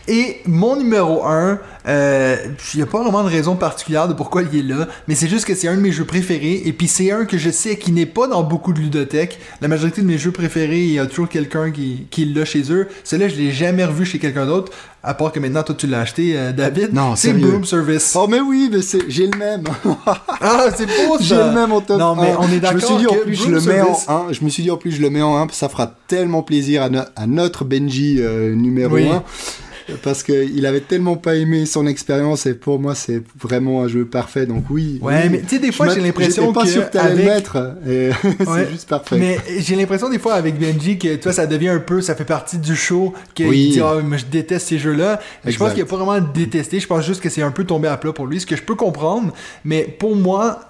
Speaker 3: Et mon numéro 1, il n'y a pas vraiment de raison particulière de pourquoi il est là, mais c'est juste que c'est un de mes jeux préférés, et puis c'est un que je sais qui n'est pas dans beaucoup de ludothèques. La majorité de mes jeux préférés, il y a toujours quelqu'un qui l'a chez eux. Celui-là, je l'ai jamais revu chez quelqu'un d'autre, à part que maintenant, toi, tu l'as acheté, David.
Speaker 2: Non,
Speaker 3: c'est Broom Service.
Speaker 2: Oh, mais oui, mais j'ai le même.
Speaker 3: Ah, c'est beau, ça.
Speaker 2: J'ai le même en top 1.
Speaker 3: Non, mais on est d'accord.
Speaker 2: Je me suis dit, en plus, je le mets en 1. Je me suis dit, en plus, je le mets en 1, ça fera tellement plaisir à notre Benji numéro 1. Parce qu'il avait tellement pas aimé son expérience, et pour moi c'est vraiment un jeu parfait, donc oui.
Speaker 3: Ouais,
Speaker 2: oui.
Speaker 3: mais tu sais, des fois j'ai l'impression
Speaker 2: que. J'étais pas sûr que t'allais le mettre, et c'est juste parfait.
Speaker 3: Mais j'ai l'impression des fois avec Benji que toi ça devient un peu, ça fait partie du show, qu'il dit moi je déteste ces jeux-là. Je pense qu'il n'y a pas vraiment de détester, je pense juste que c'est un peu tombé à plat pour lui, ce que je peux comprendre, mais pour moi,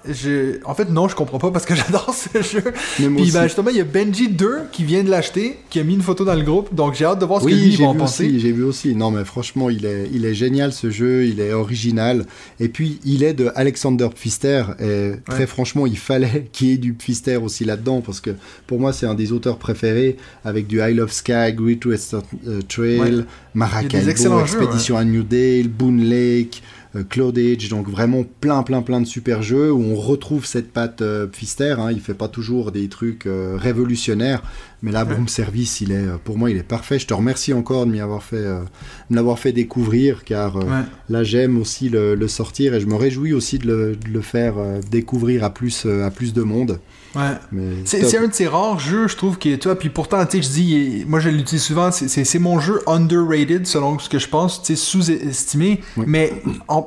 Speaker 3: en fait non, je comprends pas parce que j'adore ce jeu. Puis justement, il y a Benji 2 qui vient de l'acheter, qui a mis une photo dans le groupe, donc j'ai hâte de voir ce que lui va en penser.
Speaker 2: J'ai vu aussi. Non, mais franchement, il est génial ce jeu, il est original. Et puis, il est de Alexander Pfister. Et très franchement, il fallait qu'il y ait du Pfister aussi là-dedans, parce que pour moi, c'est un des auteurs préférés, avec du Isle of Skye, Great Western Trail, Maracaibo, Expédition à New Dale, Boone Lake, Cloud Age, donc vraiment plein de super jeux où on retrouve cette patte Pfister, hein. Il fait pas toujours des trucs révolutionnaires, mais là Broom Service, pour moi il est parfait. Je te remercie encore de me l'avoir fait découvrir, car là j'aime aussi le sortir, et je me réjouis aussi de le faire découvrir à plus de monde.
Speaker 3: Ouais. C'est un de ces rares jeux, je trouve, qui est toi. Puis pourtant, tu sais, je dis, moi je l'utilise souvent, c'est mon jeu underrated, selon ce que je pense, tu sais, sous-estimé. Mais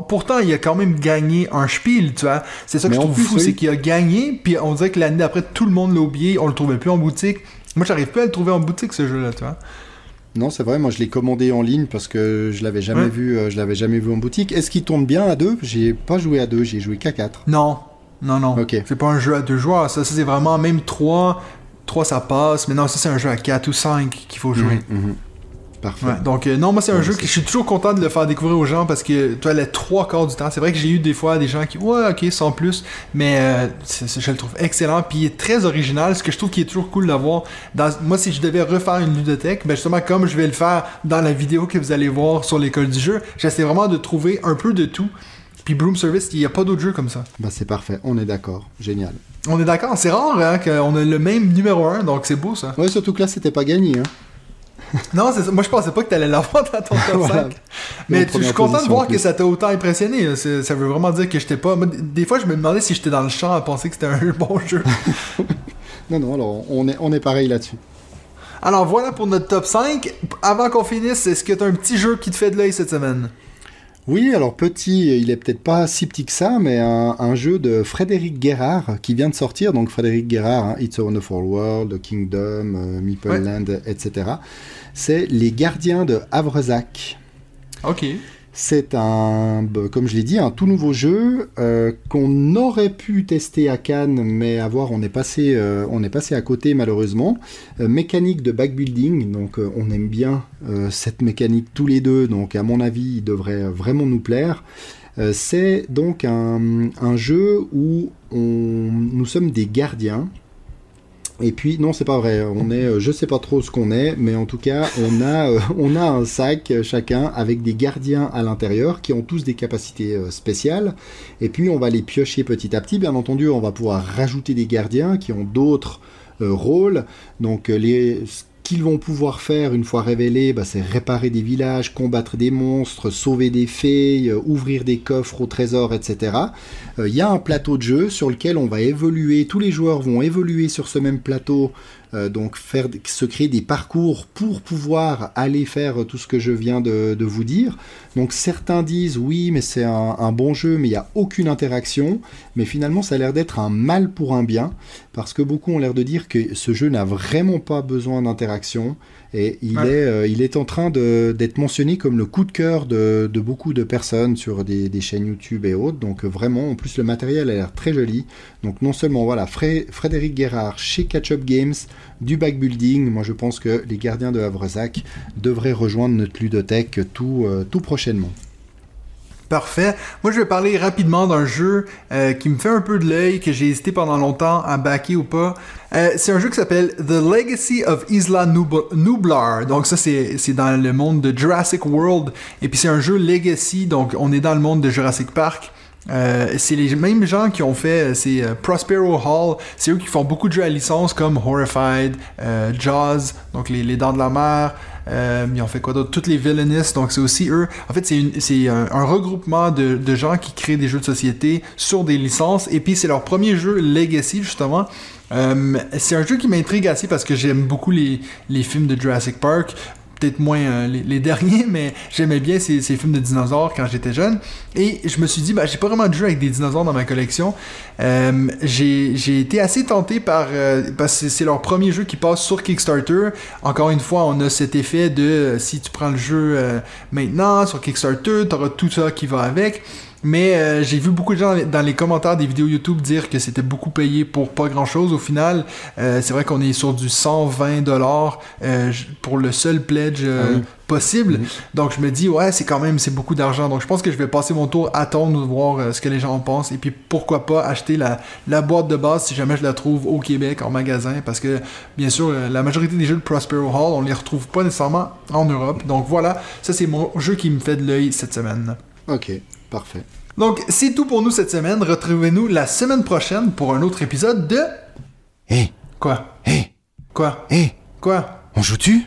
Speaker 3: pourtant, il a quand même gagné un spiel, tu vois. C'est ça que je trouve fou, c'est qu'il a gagné, puis on dirait que l'année d'après, tout le monde l'a oublié, on le trouvait plus en boutique. Moi, j'arrive plus à le trouver en boutique, ce jeu-là, tu vois.
Speaker 2: Non, c'est vrai, moi je l'ai commandé en ligne parce que je l'avais jamais vu, en boutique. Est-ce qu'il tourne bien à 2 ? J'ai pas joué à 2, j'ai joué qu'à 4.
Speaker 3: Non.
Speaker 2: Okay.
Speaker 3: C'est pas un jeu à 2 joueurs. Ça c'est vraiment même 3 ça passe. Mais non, ça c'est un jeu à 4 ou 5 qu'il faut jouer.
Speaker 2: Parfait.
Speaker 3: Ouais, donc non, moi c'est un jeu que je suis toujours content de le faire découvrir aux gens, parce que toi, les 3/4 du temps, c'est vrai que j'ai eu des fois des gens qui ok, sans plus, mais je le trouve excellent, puis il est très original. Ce que je trouve qui est toujours cool d'avoir moi, si je devais refaire une ludothèque, ben justement comme je vais le faire dans la vidéo que vous allez voir sur l'école du jeu, j'essaie vraiment de trouver un peu de tout. Puis Broom Service, il n'y a pas d'autres jeux comme ça.
Speaker 2: Bah c'est parfait, on est d'accord, génial.
Speaker 3: On est d'accord, c'est rare hein, qu'on a le même numéro 1, donc c'est beau ça.
Speaker 2: Ouais, surtout que là c'était pas gagné, hein.
Speaker 3: Non, moi je pensais pas que t'allais l'avoir dans ton top 5. Mais je suis content de voir que ça t'a autant impressionné. Ça veut vraiment dire que j'étais pas. Moi, des fois, je me demandais si j'étais dans le champ à penser que c'était un bon jeu.
Speaker 2: Non, alors on est pareil là-dessus.
Speaker 3: Alors voilà pour notre top 5. Avant qu'on finisse, est-ce que t'as un petit jeu qui te fait de l'œil cette semaine?
Speaker 2: Oui, alors petit, il est peut-être pas si petit que ça, mais un jeu de Frédéric Guérard qui vient de sortir. Donc Frédéric Guérard, hein, It's a Wonderful World, Kingdom, Meeple Land, etc. C'est Les Gardiens de Havresac.
Speaker 3: Ok.
Speaker 2: C'est comme je l'ai dit, un tout nouveau jeu qu'on aurait pu tester à Cannes, mais on est passé à côté malheureusement. Mécanique de backbuilding, donc on aime bien cette mécanique tous les deux, donc à mon avis, il devrait vraiment nous plaire. C'est donc un jeu où nous sommes des gardiens. Et puis, non, c'est pas vrai, je sais pas trop ce qu'on est, mais en tout cas, on a un sac chacun avec des gardiens à l'intérieur qui ont tous des capacités spéciales. Et puis, on va les piocher petit à petit. Bien entendu, on va pouvoir rajouter des gardiens qui ont d'autres rôles. Donc, ce qu'ils vont pouvoir faire une fois révélés, c'est réparer des villages, combattre des monstres, sauver des fées, ouvrir des coffres au trésor, etc. Il y a un plateau de jeu sur lequel on va évoluer, tous les joueurs vont évoluer sur ce même plateau, donc se créer des parcours pour pouvoir aller faire tout ce que je viens de vous dire. Donc certains disent oui, mais c'est un bon jeu, mais il n'y a aucune interaction. Mais finalement, ça a l'air d'être un mal pour un bien, parce que beaucoup ont l'air de dire que ce jeu n'a vraiment pas besoin d'interaction. Et il est en train d'être mentionné comme le coup de cœur de beaucoup de personnes sur des chaînes YouTube et autres. Donc vraiment, en plus le matériel a l'air très joli. Donc non seulement voilà, Frédéric Guérard chez Catch Up Games, du backbuilding. Moi je pense que les gardiens de Havresac devraient rejoindre notre ludothèque tout prochainement.
Speaker 3: Parfait. Moi, je vais parler rapidement d'un jeu qui me fait un peu de l'œil, que j'ai hésité pendant longtemps à backer ou pas. C'est un jeu qui s'appelle The Legacy of Isla Nublar. Donc ça, c'est dans le monde de Jurassic World. Et puis c'est un jeu Legacy, donc on est dans le monde de Jurassic Park. C'est les mêmes gens qui ont fait Prospero Hall. C'est eux qui font beaucoup de jeux à licence comme Horrified, Jaws, donc les Dents de la Mer. Ils ont fait quoi d'autre? Toutes les Villainous, donc c'est aussi eux. En fait, c'est un regroupement de gens qui créent des jeux de société sur des licences. Et puis c'est leur premier jeu Legacy, justement. C'est un jeu qui m'intrigue assez parce que j'aime beaucoup les films de Jurassic Park. Peut-être moins les derniers, mais j'aimais bien ces films de dinosaures quand j'étais jeune. Et je me suis dit, j'ai pas vraiment de jeu avec des dinosaures dans ma collection. J'ai été assez tenté parce que c'est leur premier jeu qui passe sur Kickstarter. Encore une fois, on a cet effet de si tu prends le jeu maintenant sur Kickstarter, t'auras tout ça qui va avec. Mais j'ai vu beaucoup de gens dans les commentaires des vidéos YouTube dire que c'était beaucoup payé pour pas grand chose. Au final, c'est vrai qu'on est sur du 120$ pour le seul pledge possible. Donc je me dis, c'est beaucoup d'argent. Donc je pense que je vais passer mon tour, attendre, voir ce que les gens en pensent. Et puis pourquoi pas acheter la boîte de base si jamais je la trouve au Québec en magasin. Parce que bien sûr, la majorité des jeux de Prospero Hall, on les retrouve pas nécessairement en Europe. Donc voilà, ça c'est mon jeu qui me fait de l'œil cette semaine.
Speaker 2: Ok. Parfait.
Speaker 3: Donc, c'est tout pour nous cette semaine. Retrouvez-nous la semaine prochaine pour un autre épisode de...
Speaker 2: Hé!
Speaker 3: Quoi?
Speaker 2: Hé!
Speaker 3: Quoi?
Speaker 2: Hé!
Speaker 3: Quoi?
Speaker 2: On joue-tu?